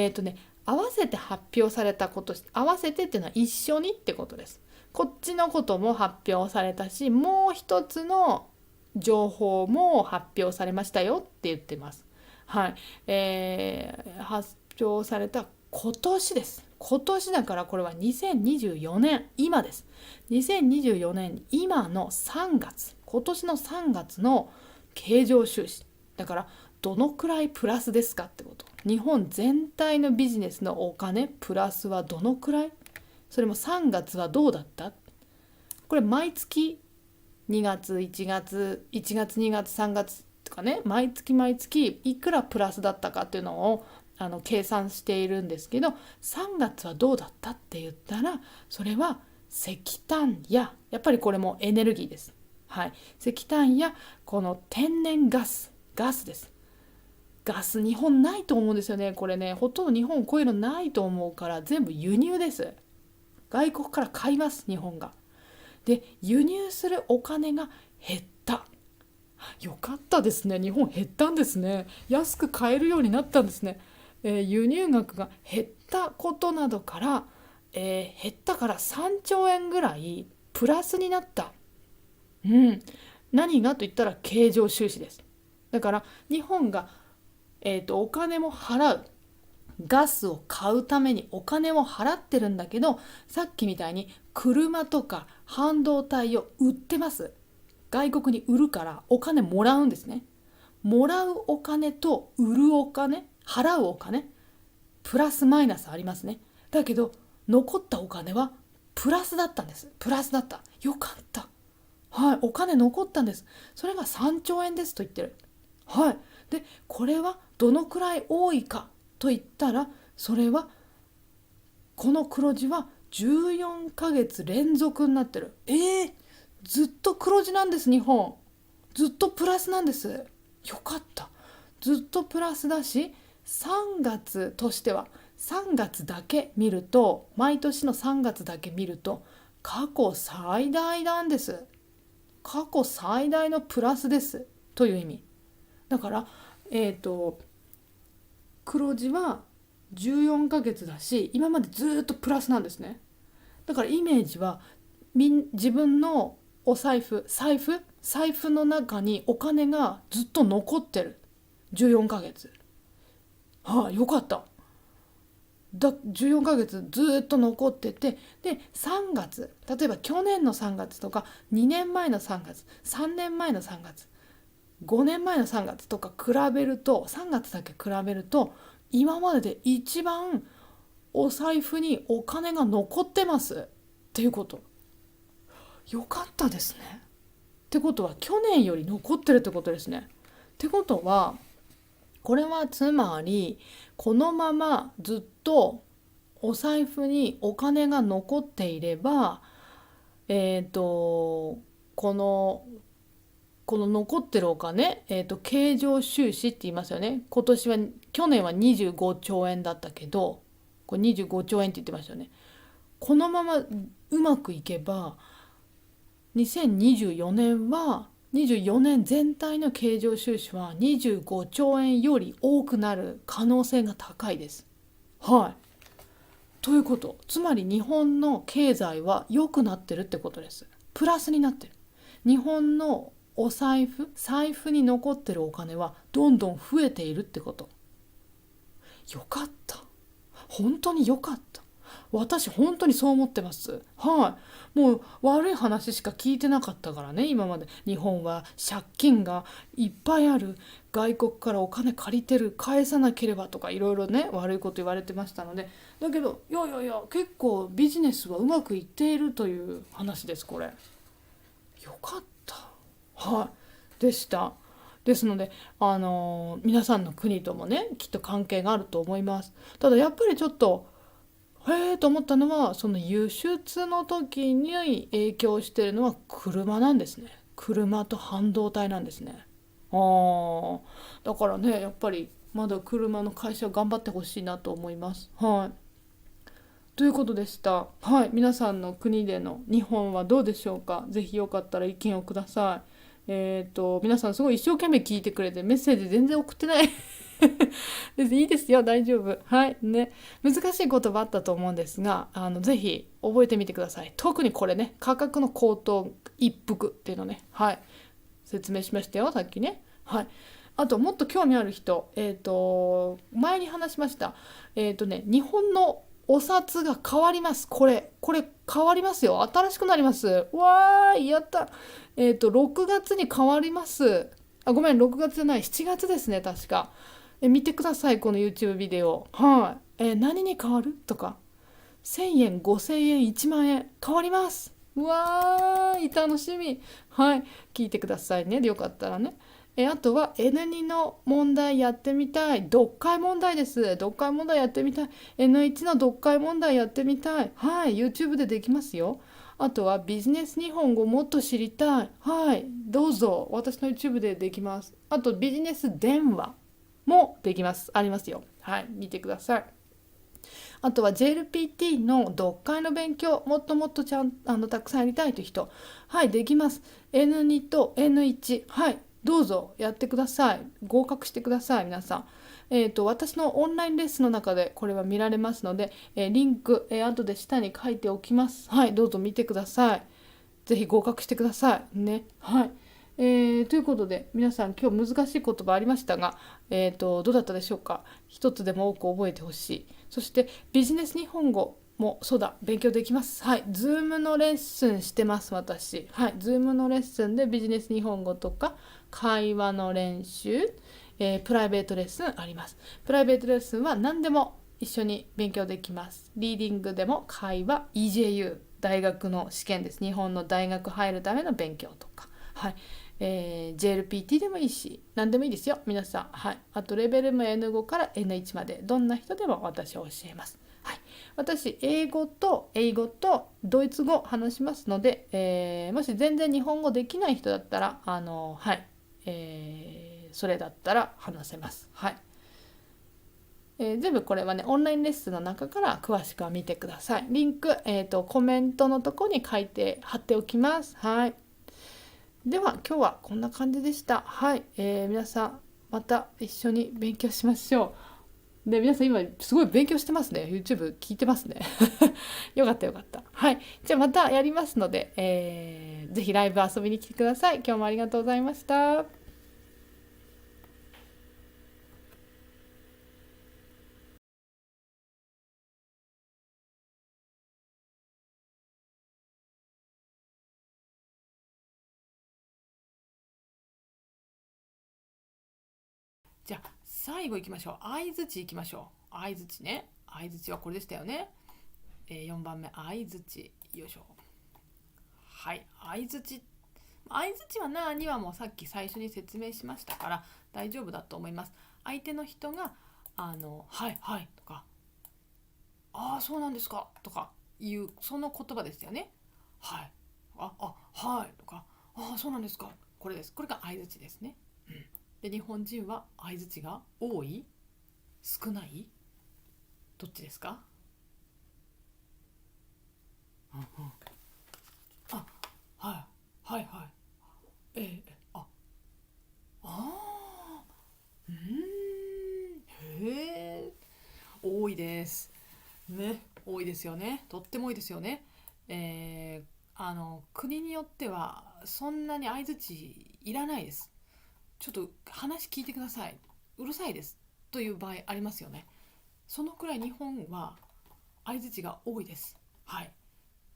合わせて発表されたこと、合わせてっていうのは一緒にってことです。こっちのことも発表されたし、もう一つの情報も発表されましたよって言ってます。はい。発表された今年です。今年だからこれは2024年、今です。2024年今の3月、今年の3月の経常収支。だからどのくらいプラスですかってこと。日本全体のビジネスのお金プラスはどのくらい？それも3月はどうだった？これ毎月2月、1月、1月、2月、3月とかね、毎月毎月いくらプラスだったかっていうのを計算しているんですけど、3月はどうだったって言ったら、それは石炭や、やっぱりこれもエネルギーです。はい。石炭やこの天然ガスです。ガス日本ないと思うんですよね。これね、ほとんど日本こういうのないと思うから全部輸入です。外国から買います、日本が。で、輸入するお金が減った。よかったですね。日本減ったんですね。安く買えるようになったんですね。輸入額が減ったことなどから、減ったから3兆円ぐらいプラスになった。うん。何がと言ったら経常収支です。だから日本が、お金も払う。ガスを買うためにお金を払ってるんだけど、さっきみたいに車とか半導体を売ってます。外国に売るからお金もらうんですね。もらうお金と売るお金、払うお金、プラスマイナスありますね。だけど残ったお金はプラスだったんです。プラスだった。よかった。はい、お金残ったんです。それが3兆円ですと言ってる。はい。で、これはどのくらい多いかと言ったら、それはこの黒字は14ヶ月連続になってる。ずっと黒字なんです。日本ずっとプラスなんです。よかった。ずっとプラスだし、3月としては3月だけ見ると、毎年の3月だけ見ると過去最大なんです。過去最大のプラスですという意味だから、黒字は14ヶ月だし、今までずっとプラスなんですね。だからイメージは、自分のお財布の中にお金がずっと残ってる。14ヶ月。はい、よかった。14ヶ月ずっと残ってて、で3月、例えば去年の3月とか2年前の3月、3年前の3月、5年前の3月とか比べると、3月だけ比べると今までで一番お財布にお金が残ってますっていうこと。よかったですね。ってことは去年より残ってるってことですね。ってことは、これはつまりこのままずっとお財布にお金が残っていれば、この残ってるお金、経常収支って言いますよね。去年は25兆円だったけど、これ25兆円って言ってましたよね。このままうまくいけば、2024年は24年全体の経常収支は25兆円より多くなる可能性が高いです。はい。ということ。つまり日本の経済は良くなってるってことです。プラスになってる。日本の財布に残ってるお金はどんどん増えているってこと。よかった。本当によかった。私本当にそう思ってます。はい。もう悪い話しか聞いてなかったからね、今まで。日本は借金がいっぱいある、外国からお金借りてる、返さなければとかいろいろね、悪いこと言われてましたので。だけど、いやいやいや、結構ビジネスはうまくいっているという話です、これ。よかった。はい。でした。ですので、皆さんの国ともね、きっと関係があると思います。ただやっぱりちょっと、へえと思ったのは、その輸出の時に影響しているのは車なんですね。車と半導体なんですね。だからね、やっぱりまだ車の会社頑張ってほしいなと思います。はい。ということでした。はい。皆さんの国での日本はどうでしょうか。ぜひよかったら意見をください。皆さんすごい一生懸命聞いてくれて、メッセージ全然送ってないいいですよ、大丈夫。はいね。難しい言葉あったと思うんですが、ぜひ覚えてみてください。特にこれね、価格の高騰一服っていうのね、はい、説明しましたよ、さっきね。はい。あともっと興味ある人、前に話しました。日本のお札が変わります。これ変わりますよ。新しくなります。わーい、やった。6月に変わります。あ、ごめん、6月じゃない、7月ですね、確か。見てください、この YouTube ビデオ。はい。何に変わるとか。1000円、5000円、1万円。変わります。うわーい、楽しみ。はい。聞いてくださいね。でよかったらね。あとは N2 の問題やってみたい。読解問題です。読解問題やってみたい。N1 の読解問題やってみたい。はい。YouTube でできますよ。あとはビジネス日本語もっと知りたい。はい。どうぞ。私の YouTube でできます。あとビジネス電話もできます。ありますよ。はい。見てください。あとは JLPT の読解の勉強、もっともっとたくさんやりたいという人、はい、できます。N2 と N1、はい、どうぞやってください。合格してください、皆さん。私のオンラインレッスンの中でこれは見られますので、リンク、後で下に書いておきます。はい、どうぞ見てください。ぜひ合格してください。ね。はい。ということで皆さん今日難しい言葉ありましたが、どうだったでしょうか。一つでも多く覚えてほしい。そしてビジネス日本語もそうだ、勉強できます。はい、Zoom のレッスンしてます私。はい、Zoom のレッスンでビジネス日本語とか会話の練習、プライベートレッスンあります。プライベートレッスンは何でも一緒に勉強できます。リーディングでも会話 EJU、 大学の試験です。日本の大学入るための勉強とか、はい、JLPT でもいいし何でもいいですよ皆さん。はい、あとレベルも N5 から N1 までどんな人でも私は教えます。はい、私英語とドイツ語話しますので、もし全然日本語できない人だったらはい、それだったら話せます。はい。全部これはねオンラインレッスンの中から詳しくは見てください。リンク、コメントのとこに書いて貼っておきます。はい。では今日はこんな感じでした。はい、皆さんまた一緒に勉強しましょう。で皆さん今すごい勉強してますね。 YouTube 聞いてますね。よかったよかった。はい、じゃあまたやりますので、ぜひライブ遊びに来てください。今日もありがとうございました。じゃあ最後いきましょう。相づちいきましょう。相づちね。相づちはこれでしたよね。4番目相づち。よいしょ。はい、相づち。相づちは何はもうさっき最初に説明しましたから大丈夫だと思います。相手の人がはいはいとか、ああそうなんですかとかいうその言葉ですよね。はい、はいとか、ああそうなんですか、これです。これが相づちですね。うん、で日本人は相づちが多い少ないどっちですか？うんうん、あ、はいはいはい、ええああー、へえ、多いですね。多いですよね。とっても多いですよね。国によってはそんなに相槌いらないです。ちょっと話聞いてください、うるさいですという場合ありますよね。そのくらい日本は相槌が多いです。はい。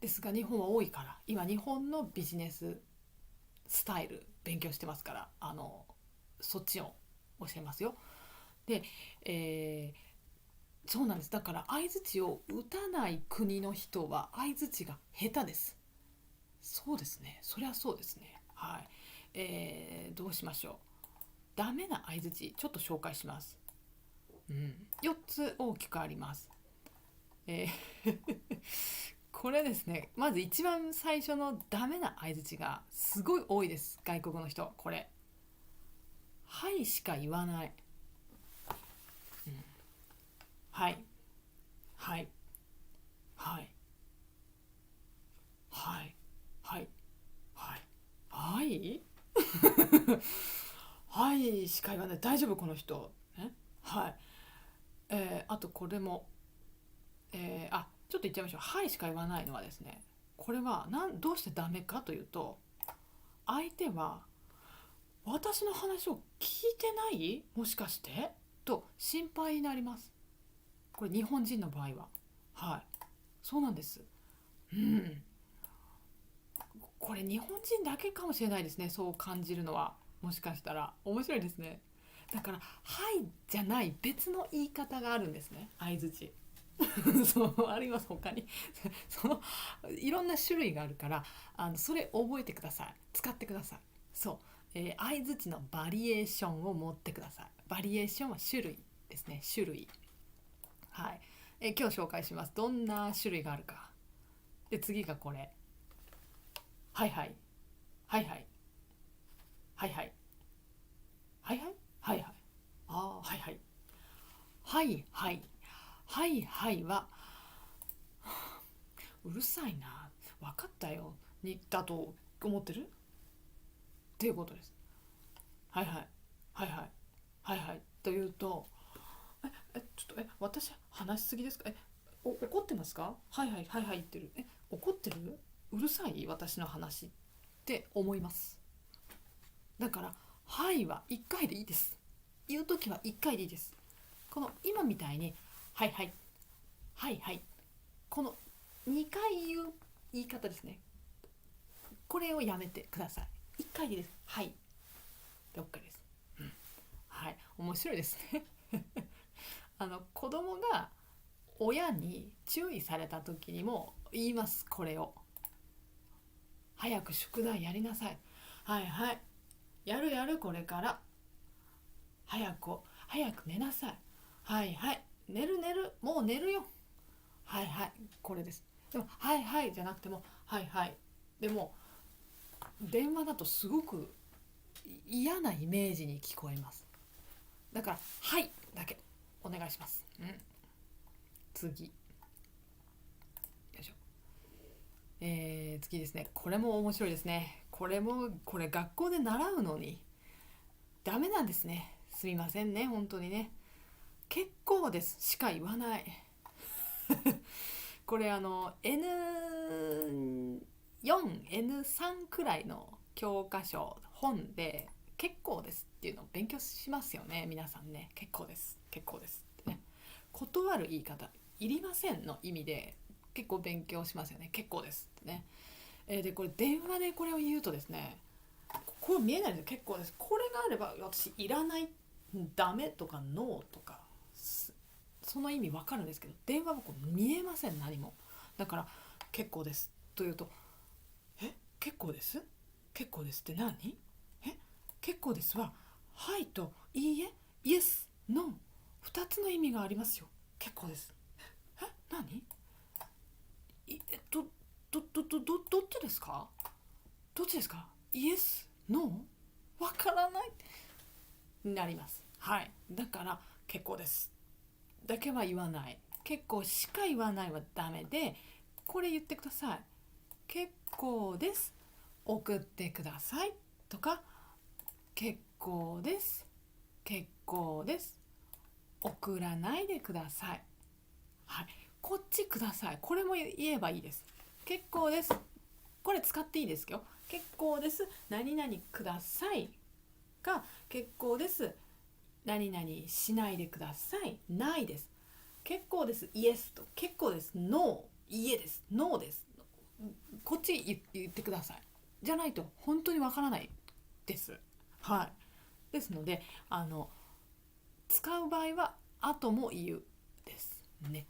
ですが日本は多いから今日本のビジネススタイル勉強してますから、そっちを教えますよ。で、えそうなんです。だから相槌を打たない国の人は相槌が下手です。そうですね。そりゃそうですね。はい。どうしましょう。ダメな相槌ちょっと紹介します。うん、4つ大きくあります。えーこれですね。まず一番最初のダメな相槌がすごい多いです。外国の人。これ。はいしか言わない。うん、はい。はい。はい。はい。はい。はい。はいはいしか言わない。大丈夫この人。はい。あとこれも、ちょっと言っちゃいましょう。はいしか言わないのはですね、これはどうしてダメかというと、相手は私の話を聞いてないもしかしてと心配になります。これ日本人の場合は。はい。そうなんです。うん。これ日本人だけかもしれないですね。そう感じるのは。もしかしたら。面白いですね。だから、はいじゃない別の言い方があるんですね。相づち。そうあります他に。そのいろんな種類があるから、それ覚えてください。使ってください。そう、相づちのバリエーションを持ってください。バリエーションは種類ですね。種類。はい。今日紹介します。どんな種類があるか。で次がこれ。はいはいはいはいはいはいはいはいはいはい、ああはいはいはいはいはいはいは、うるさいな、分かったよにだと思ってるっていうことです。はいはいはいはいはいはいというと、ちょっと私話しすぎですか？怒ってますか？はいはいはいはい言ってる。怒ってる？うるさい私の話って思います。だからはいは1回でいいです。言う時は1回でいいです。この今みたいにはいはいはいはい、この2回言う言い方ですね。これをやめてください。1回でいいです。はいで OK です。はい、面白いですね。子供が親に注意された時にも言います。これを早く宿題やりなさい。はいはいやるやる、これから早く寝なさい。はいはい寝る寝る、もう寝るよ。はいはいこれです。でもはいはいじゃなくてもはいはいでも電話だとすごく嫌なイメージに聞こえます。だからはいだけお願いします。次よいしょ。次ですね。これも面白いですね。これ学校で習うのにダメなんですね。すみませんね本当にね。結構ですしか言わない。これN4、N3 くらいの教科書本で結構ですっていうのを勉強しますよね皆さんね。結構です結構ですってね。断る言い方いりませんの意味で結構勉強しますよね。結構ですってね。でこれ電話でこれを言うとですね、これ見えないんですよ。結構ですこれがあれば私いらないダメとかノーとかその意味わかるんですけど、電話はこう見えません何も。だから結構ですというと結構です結構ですって何結構ですははいといいえイエスノー2つの意味がありますよ。結構です何いどっちですかどっちですかイエスノーわからないになります。はいだから結構ですだけは言わない。結構しか言わないはダメで、これ言ってください。結構です送ってくださいとか、結構です結構です送らないでください。はい、こっちください。これも言えばいいです。結構です。これ使っていいですよ。結構です。何々くださいが結構です。何々しないでください。ないです。結構です。イエスと結構です。ノー。いいえです。ノーです。こっち言ってください。じゃないと本当にわからないです。はい。ですので使う場合は後も言うですね。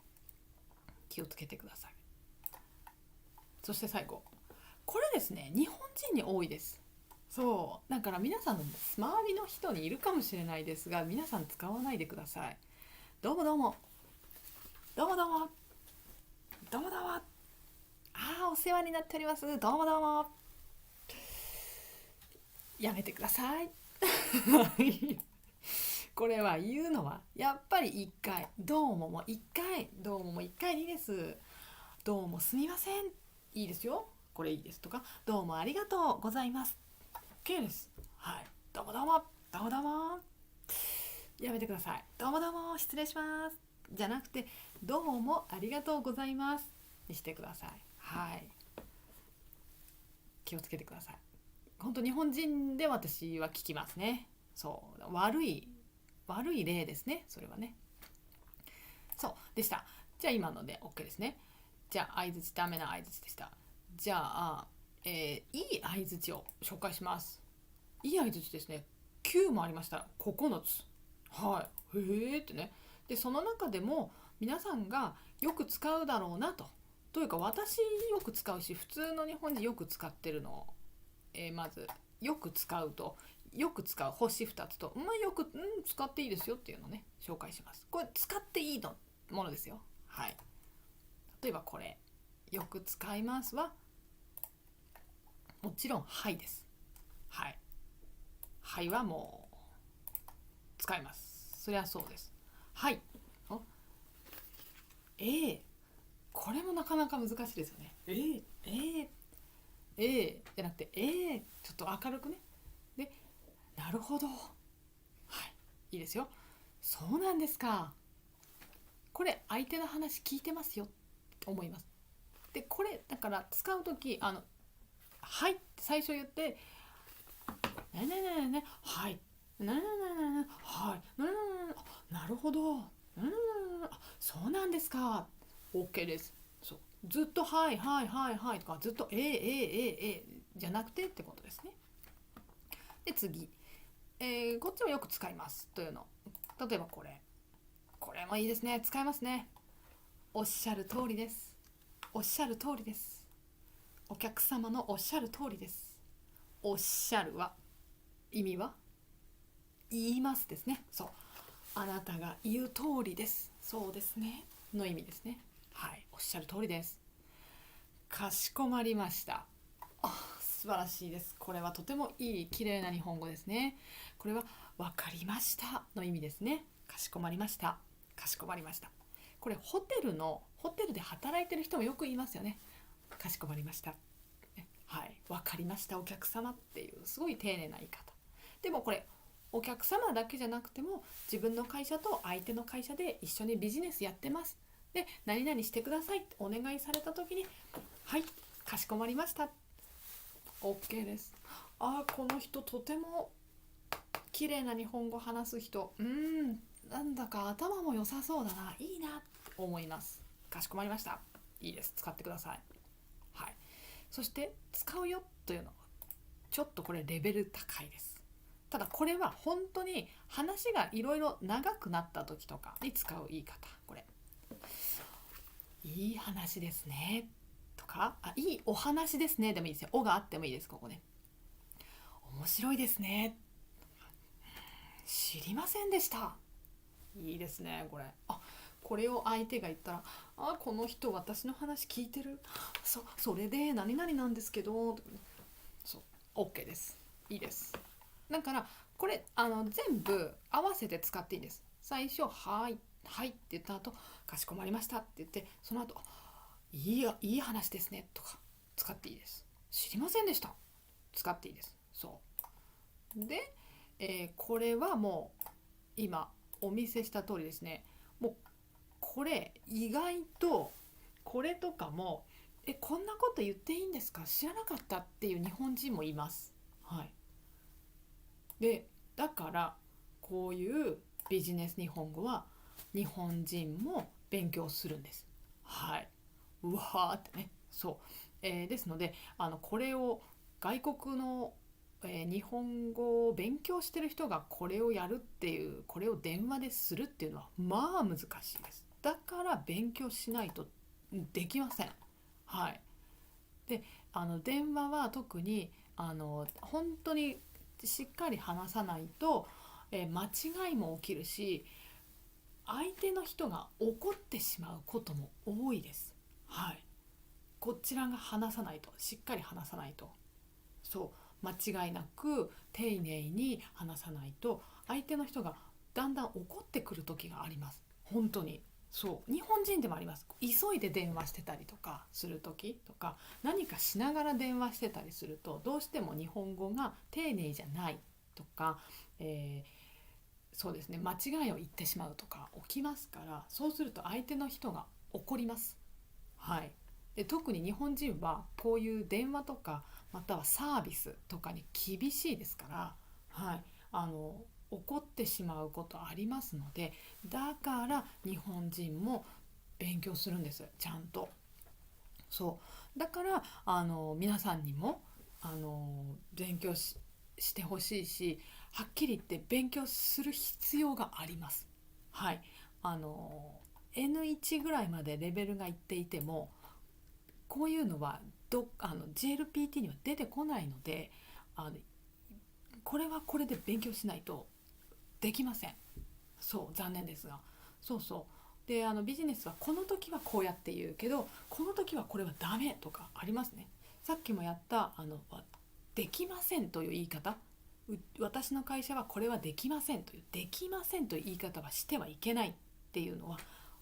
気をつけてください。そして最後これですね、日本人に多いです。そうだから皆さんの周りの人にいるかもしれないですが、皆さん使わないでください。どうもどうもどうもどうもどうもどうもお世話になっております。どうもどうもやめてください。これは言うのはやっぱり1回どうもも1回どうもも1回でいいです。どうもすみませんいいですよ。これいいですとかどうもありがとうございます OK です。はいどうもどうもどうもどうもやめてください。どうもどうも失礼しますじゃなくてどうもありがとうございますにしてください。はい気をつけてください。本当日本人で私は聞きますね。そう悪い例ですねそれはね。そうでした。じゃあ今ので OK ですね。じゃあ相槌ダメな相槌でした。じゃあ、いい相槌を紹介します。いい相槌ですね。9もありました。9つ。はいへえってね。でその中でも皆さんがよく使うだろうなというか私よく使うし普通の日本人よく使ってるのを、まずよく使うとよく使う星2つと、よく、使っていいですよっていうのをね紹介します。これ使っていいのものですよ。はい例えばこれよく使いますはもちろんはいです。はいはもう使います。そりゃそうです。はいおこれもなかなか難しいですよね。じゃなくてちょっと明るくね。でなるほどいいですよ。そうなんですか。これ相手の話聞いてますよって思います。でこれだから使う時はいって最初言ってねねねねねはいねねねねねはいねねねねなるほどねねねねそうなんですか OK です。そうずっとはいはいはいはいとかずっとじゃなくてってことですね。で次、こっちもよく使いますというの。例えばこれもいいですね。使いますね。おっしゃる通りです。おっしゃる通りです。お客様のおっしゃる通りです。おっしゃるは意味は言いますですね。そうあなたが言う通りです。そうですねの意味ですね。はいおっしゃる通りです。かしこまりました。素晴らしいです。これはとてもいい綺麗な日本語ですね。これは分かりましたの意味ですね。かしこまりました。かしこまりました。これホテルで働いてる人もよく言いますよね。かしこまりました。はい、分かりましたお客様っていうすごい丁寧な言い方。でもこれお客様だけじゃなくても自分の会社と相手の会社で一緒にビジネスやってます。で、何々してくださいってお願いされた時に、はい、かしこまりました。OK です。この人とても綺麗な日本語話す人。なんだか頭も良さそうだな。いいなと思います。かしこまりました。いいです。使ってください。はい。そして使うよというのはちょっとこれレベル高いです。ただこれは本当に話がいろいろ長くなった時とかに使う言い方。これいい話ですねとか、いいお話ですねでもいいですよ。おがあってもいいです。ここね、面白いですね、知りませんでした。いいですねこれ。これを相手が言ったら、この人私の話聞いてる、それで何々なんですけど、そう OK です。いいです。だからこれ全部合わせて使っていいんです。最初はいはいって言った後、かしこまりましたって言って、その後いい話ですねとか使っていいです。知りませんでした使っていいです。そうで、これはもう今お見せした通りですね。もうこれ意外とこれとかもこんなこと言っていいんですか、知らなかったっていう日本人もいます。はい。でだからこういうビジネス日本語は日本人も勉強するんです。はい。うわーってね。そう、ですのでこれを外国の、日本語を勉強してる人がこれをやるっていう、これを電話でするっていうのはまあ難しいです。だから勉強しないとできません。はい。で電話は特に本当にしっかり話さないと、間違いも起きるし、相手の人が怒ってしまうことも多いです。はい。こちらが話さないと、しっかり話さないと、そう間違いなく丁寧に話さないと相手の人がだんだん怒ってくる時があります。本当に。そう日本人でもあります。急いで電話してたりとかする時とか、何かしながら電話してたりするとどうしても日本語が丁寧じゃないとか、そうですね、間違いを言ってしまうとか起きますから、そうすると相手の人が怒ります。はい。で特に日本人はこういう電話とかまたはサービスとかに厳しいですから、はい、怒ってしまうことありますので、だから日本人も勉強するんです、ちゃんと。そうだから皆さんにも勉強してほしいし、はっきり言って勉強する必要があります。はい。N1 ぐらいまでレベルがいっていてもこういうのはGLPT には出てこないので、あのこれはこれで勉強しないとできません。そう残念ですが、でビジネスはこの時はこうやって言うけどこの時はこれはダメとかありますね。さっきもやったできませんという言い方、私の会社はこれはできませんという、できませんという言い方はしてはいけないっていうのは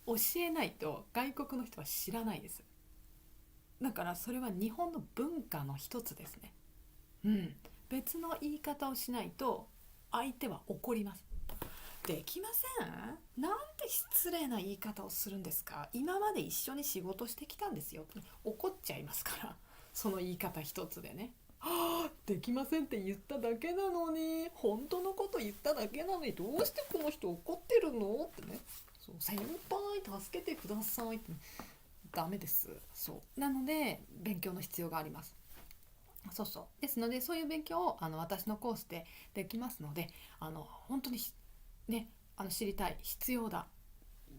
教えないと外国の人は知らないです。だからそれは日本の文化の一つですね。別の言い方をしないと相手は怒ります。できません、なんて失礼な言い方をするんですか、今まで一緒に仕事してきたんですよ、怒っちゃいますから、その言い方一つでね。できませんって言っただけなのに、本当のこと言っただけなのにどうしてこの人怒ってるのってね。先輩助けてくださいって、ダメです。なので勉強の必要があります。ですのでそういう勉強を私のコースでできますので、本当にね、知りたい、必要だ、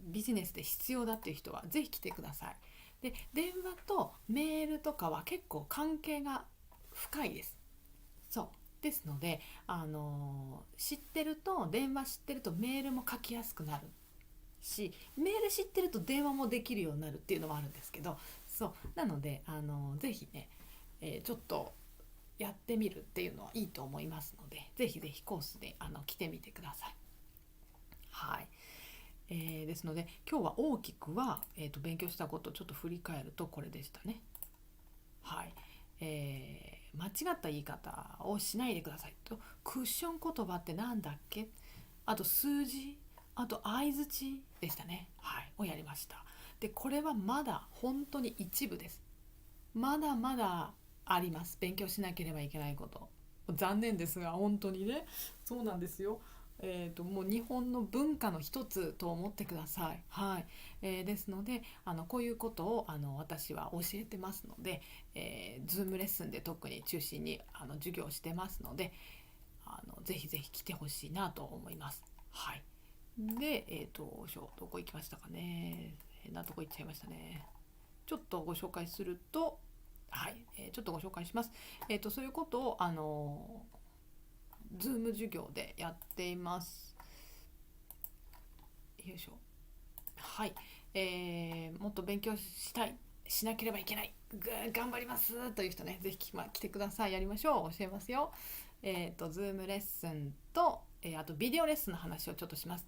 ビジネスで必要だっていう人はぜひ来てください。で電話とメールとかは結構関係が深いです。ですので知ってると、電話知ってるとメールも書きやすくなるし、メール知ってると電話もできるようになるっていうのもあるんですけど、そうなのでぜひね、ちょっとやってみるっていうのはいいと思いますので、ぜひぜひコースで来てみてください。はい、ですので今日は大きくは、勉強したことをちょっと振り返るとこれでしたね。はい、間違った言い方をしないでくださいと、クッション言葉ってなんだっけ、あと数字、あと相づちでしたね、はい、をやりました。でこれはまだ本当に一部です。まだまだあります、勉強しなければいけないこと。残念ですが本当にね、そうなんですよ。もう日本の文化の一つと思ってください。はい、ですのでこういうことを私は教えてますので、Zoom レッスンで特に中心に授業してますので、ぜひぜひ来てほしいなと思います。はい、でどこ行きましたかね、変なとこ行っちゃいましたね。ちょっとご紹介すると、はい、ちょっとご紹介します。そういうことをZoom 授業でやっています。よいしょ。はい、もっと勉強したい、しなければいけない、頑張りますという人ね、ぜひ、来てください。やりましょう。教えますよ。Zoom レッスンと、あとビデオレッスンの話をちょっとします。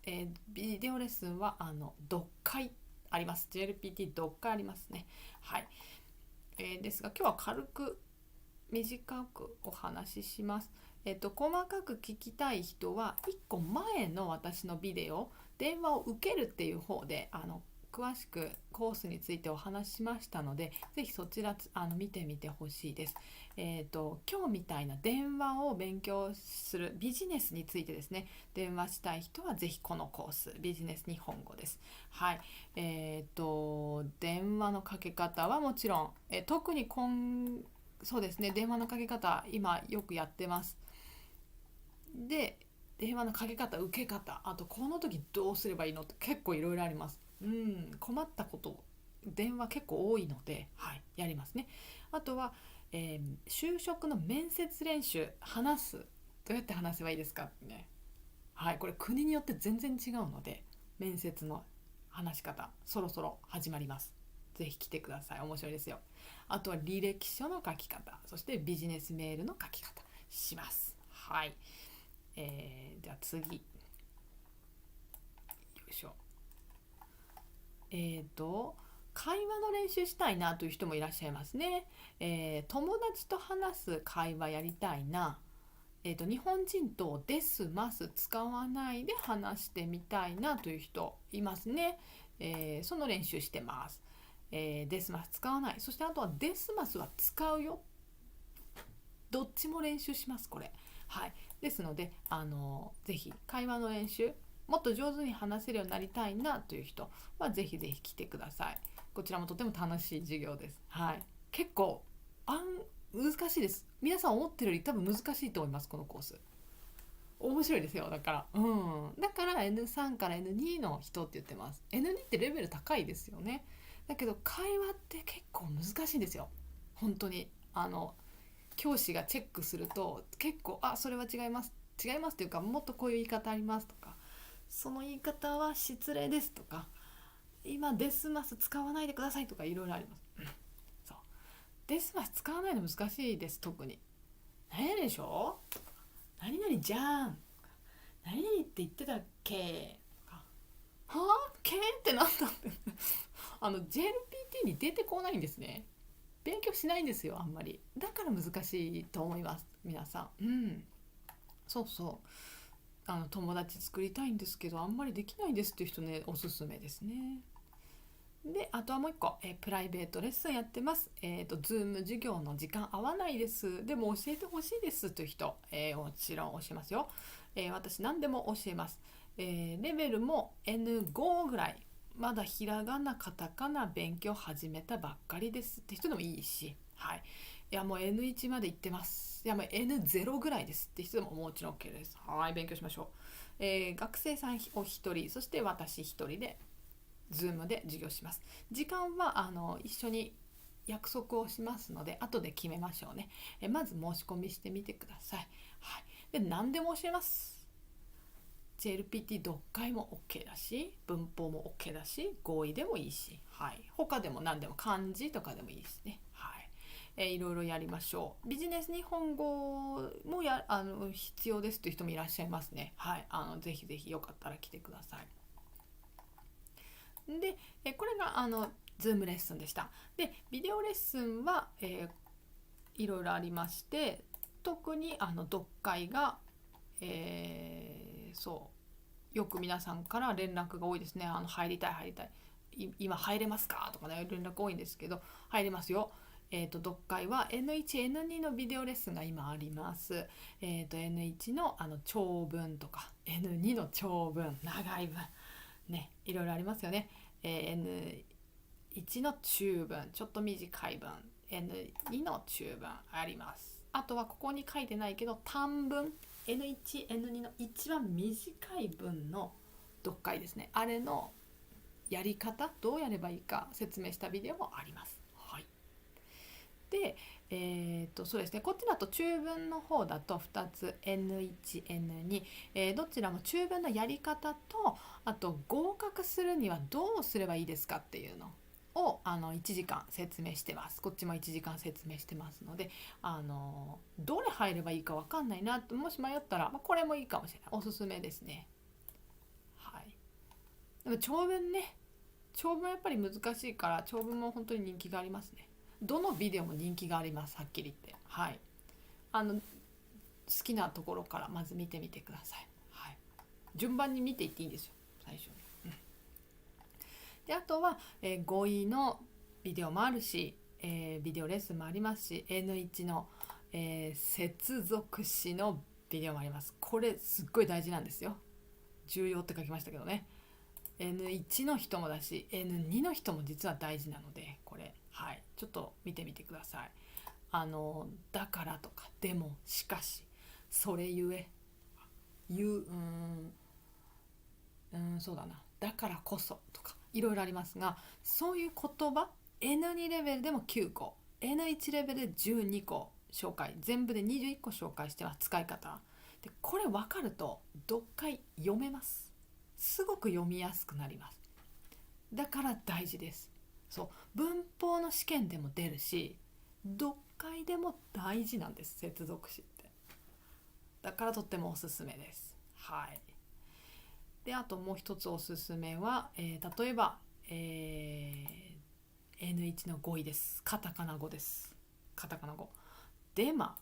ビデオレッスンは読解あります。 JLPT 読解ありますね。はい、ですが今日は軽く短くお話しします。細かく聞きたい人は1個前の私のビデオ、電話を受けるっていう方で詳しくコースについてお話ししましたので、ぜひそちら見てみてほしいです。今日みたいな電話を勉強するビジネスについてですね、電話したい人はぜひこのコース、ビジネス日本語です。はい、電話のかけ方はもちろん、特にそうですね、電話のかけ方今よくやってます。で電話のかけ方、受け方、あとこの時どうすればいいのって結構いろいろあります。困ったこと電話結構多いので、はい、やりますね。あとは、就職の面接練習、話す、どうやって話せばいいですかってね。はい、これ国によって全然違うので、面接の話し方そろそろ始まります。ぜひ来てください。面白いですよ。あとは履歴書の書き方、そしてビジネスメールの書き方します。はい、じゃあ次、よいしょ。会話の練習したいなという人もいらっしゃいますね。友達と話す会話やりたいな、日本人とですます使わないで話してみたいなという人いますね。その練習してます。ですます使わない、そしてあとはですますは使うよ、どっちも練習しますこれ。はい、ですのでぜひ会話の練習、もっと上手に話せるようになりたいなという人はぜひぜひ来てください。こちらもとても楽しい授業です。はい、結構難しいです。皆さん思ってるより多分難しいと思います。このコース面白いですよ。だから、だから N3 から N2 の人って言ってます。N2 ってレベル高いですよね。だけど会話って結構難しいんですよ。本当に教師がチェックすると結構それは違います、違いますっていうか、もっとこういう言い方ありますとか、その言い方は失礼ですとか、今デスマス使わないでくださいとかいろいろあります。そうデスマス使わないの難しいです。特に何々でしょ、何々じゃん、何々って言ってたっけ、はあけってなんだってJLPT に出てこないんですね。勉強しないんですよ、あんまり。だから難しいと思います皆さん。そうそう、友達作りたいんですけどあんまりできないですっていう人ね、おすすめですね。であとはもう一個、プライベートレッスンやってます。Zoom 授業の時間合わないです、でも教えてほしいですという人、もちろん教えますよ。私何でも教えます。レベルも N5 ぐらい、まだひらがなカタカナ勉強始めたばっかりですって人でもいいし、はい、いやもう N1 まで行ってます、いやもう N0 ぐらいですって人でももちろん OK です。はい、勉強しましょう。学生さんお一人、そして私一人でZoom で授業します。時間は一緒に約束をしますので後で決めましょうね。まず申し込みしてみてください。はい、で何でも教えます。HLPT 読解も OK だし、文法も OK だし、語彙でもいいし、はい、他でも何でも漢字とかでもいいですね。はい、いろいろやりましょう。ビジネス日本語も必要ですという人もいらっしゃいますね。はい、ぜひぜひよかったら来てください。で、これがZoom レッスンでした。で、ビデオレッスンは、いろいろありまして、特に読解が、よく皆さんから連絡が多いですね。入りたい今入れますかとかね、連絡多いんですけど、入れますよ。読解は N1、N2 のビデオレッスンが今あります。N1 の長文とか N2 の長文、長い文ね、いろいろありますよね。N1 の中文、ちょっと短い文、N2 の中文あります。あとはここに書いてないけど短文、N1、N2 の一番短い文の読解ですね。あれのやり方、どうやればいいか説明したビデオもあります。はい。で、そうですね、こっちだと中文の方だと2つ N1、N2、どちらも中文のやり方と、あと合格するにはどうすればいいですかっていうのを1時間説明してます。こっちも1時間説明してますので、どれ入ればいいか分かんないなと、もし迷ったら、これもいいかもしれない。おすすめですね。はい。でも長文ね、長文はやっぱり難しいから、長文も本当に人気がありますね。どのビデオも人気があります、はっきり言って。はい。好きなところからまず見てみてください。はい。順番に見ていっていいんですよ、最初に。で、あとは、語彙のビデオもあるし、ビデオレッスンもありますし、N1 の、接続詞のビデオもあります。これすっごい大事なんですよ。重要って書きましたけどね。N1 の人もだし N2 の人も実は大事なので、これ、はい、ちょっと見てみてください。だからとか、でも、しかし、それゆえ、そうだな、だからこそとかいろいろありますが、そういう言葉 N2 レベルでも9個、N1 レベルで12個紹介、全部で21個紹介してます。使い方で、これ分かると読解読めます。すごく読みやすくなります。だから大事です。そう、文法の試験でも出るし、読解でも大事なんです、接続詞って。だからとってもおすすめです。はい。で、あともう一つおすすめは、例えば、N1 の語彙です。カタカナ語です。カタカナ語。デマ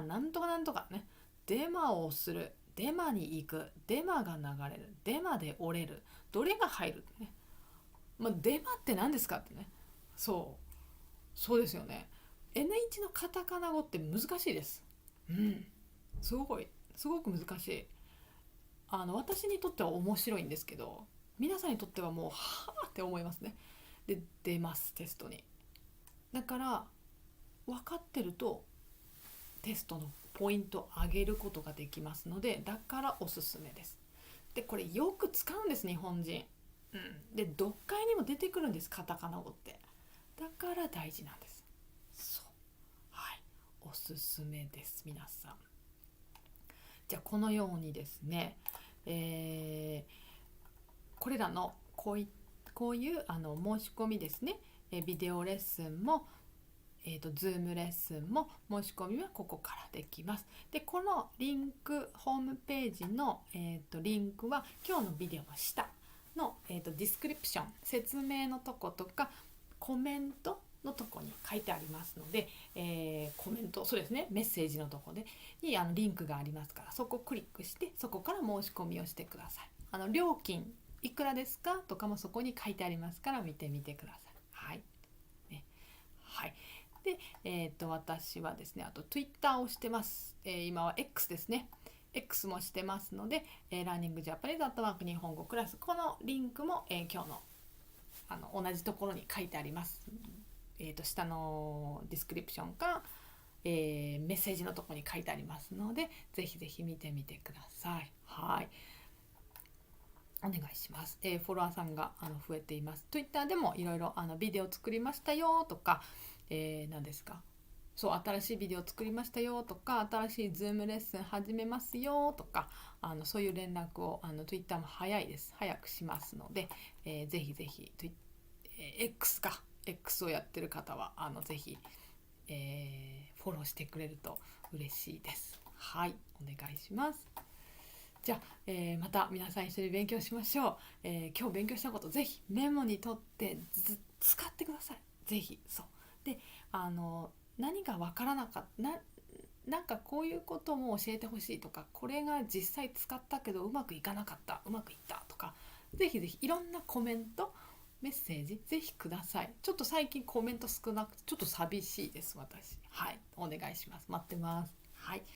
なんとかなんとかね。デマをする。デマに行く。デマが流れる。デマで折れる。どれが入るね。デマって何ですかってね。そうですよね。N1 のカタカナ語って難しいです。すごく難しい。私にとっては面白いんですけど、皆さんにとってはもうはあって思いますね。で、出ますテストに。だから分かってるとテストのポイントを上げることができますので、だからおすすめです。で、これよく使うんです、日本人。で、読解にも出てくるんです、カタカナ語って。だから大事なんです。そう、はい、おすすめです、皆さん。じゃあこのようにですね、これらのこういう申し込みですね、ビデオレッスンも、Zoom レッスンも申し込みはここからできます。で、このリンク、ホームページの、リンクは今日のビデオの下の、ディスクリプション、説明のとことかコメントのとこに書いてありますので、コメント、そうですね、メッセージのとこでにリンクがありますから、そこをクリックしてそこから申し込みをしてください。料金いくらですかとかもそこに書いてありますから見てみてください。はい、ね、はい。で、私はですね、あと Twitter をしてます。今は X ですね。X もしてますので、ラーニングジャパニーズアットマーク日本語クラス、このリンクも、今日の同じところに書いてあります。下のディスクリプションか、メッセージのところに書いてありますので、ぜひぜひ見てみてください。はい。お願いします。フォロワーさんが増えています。Twitter でもいろいろビデオ作りましたよとか、何ですか、そう新しいビデオ作りましたよとか、新しい Zoom レッスン始めますよとか、そういう連絡をTwitter も早くしますので、ぜひぜひ、X をやってる方はぜひ、フォローしてくれると嬉しいです。はい、お願いします。じゃあ、また皆さん一緒に勉強しましょう。今日勉強したことぜひメモに取って使ってください。ぜひ。そうで、何がわからなかったなんかこういうことも教えてほしいとか、これが実際使ったけどうまくいかなかった、うまくいったとか、ぜひぜひいろんなコメントメッセージぜひください。ちょっと最近コメント少なくてちょっと寂しいです私。はい、お願いします。待ってます。はい。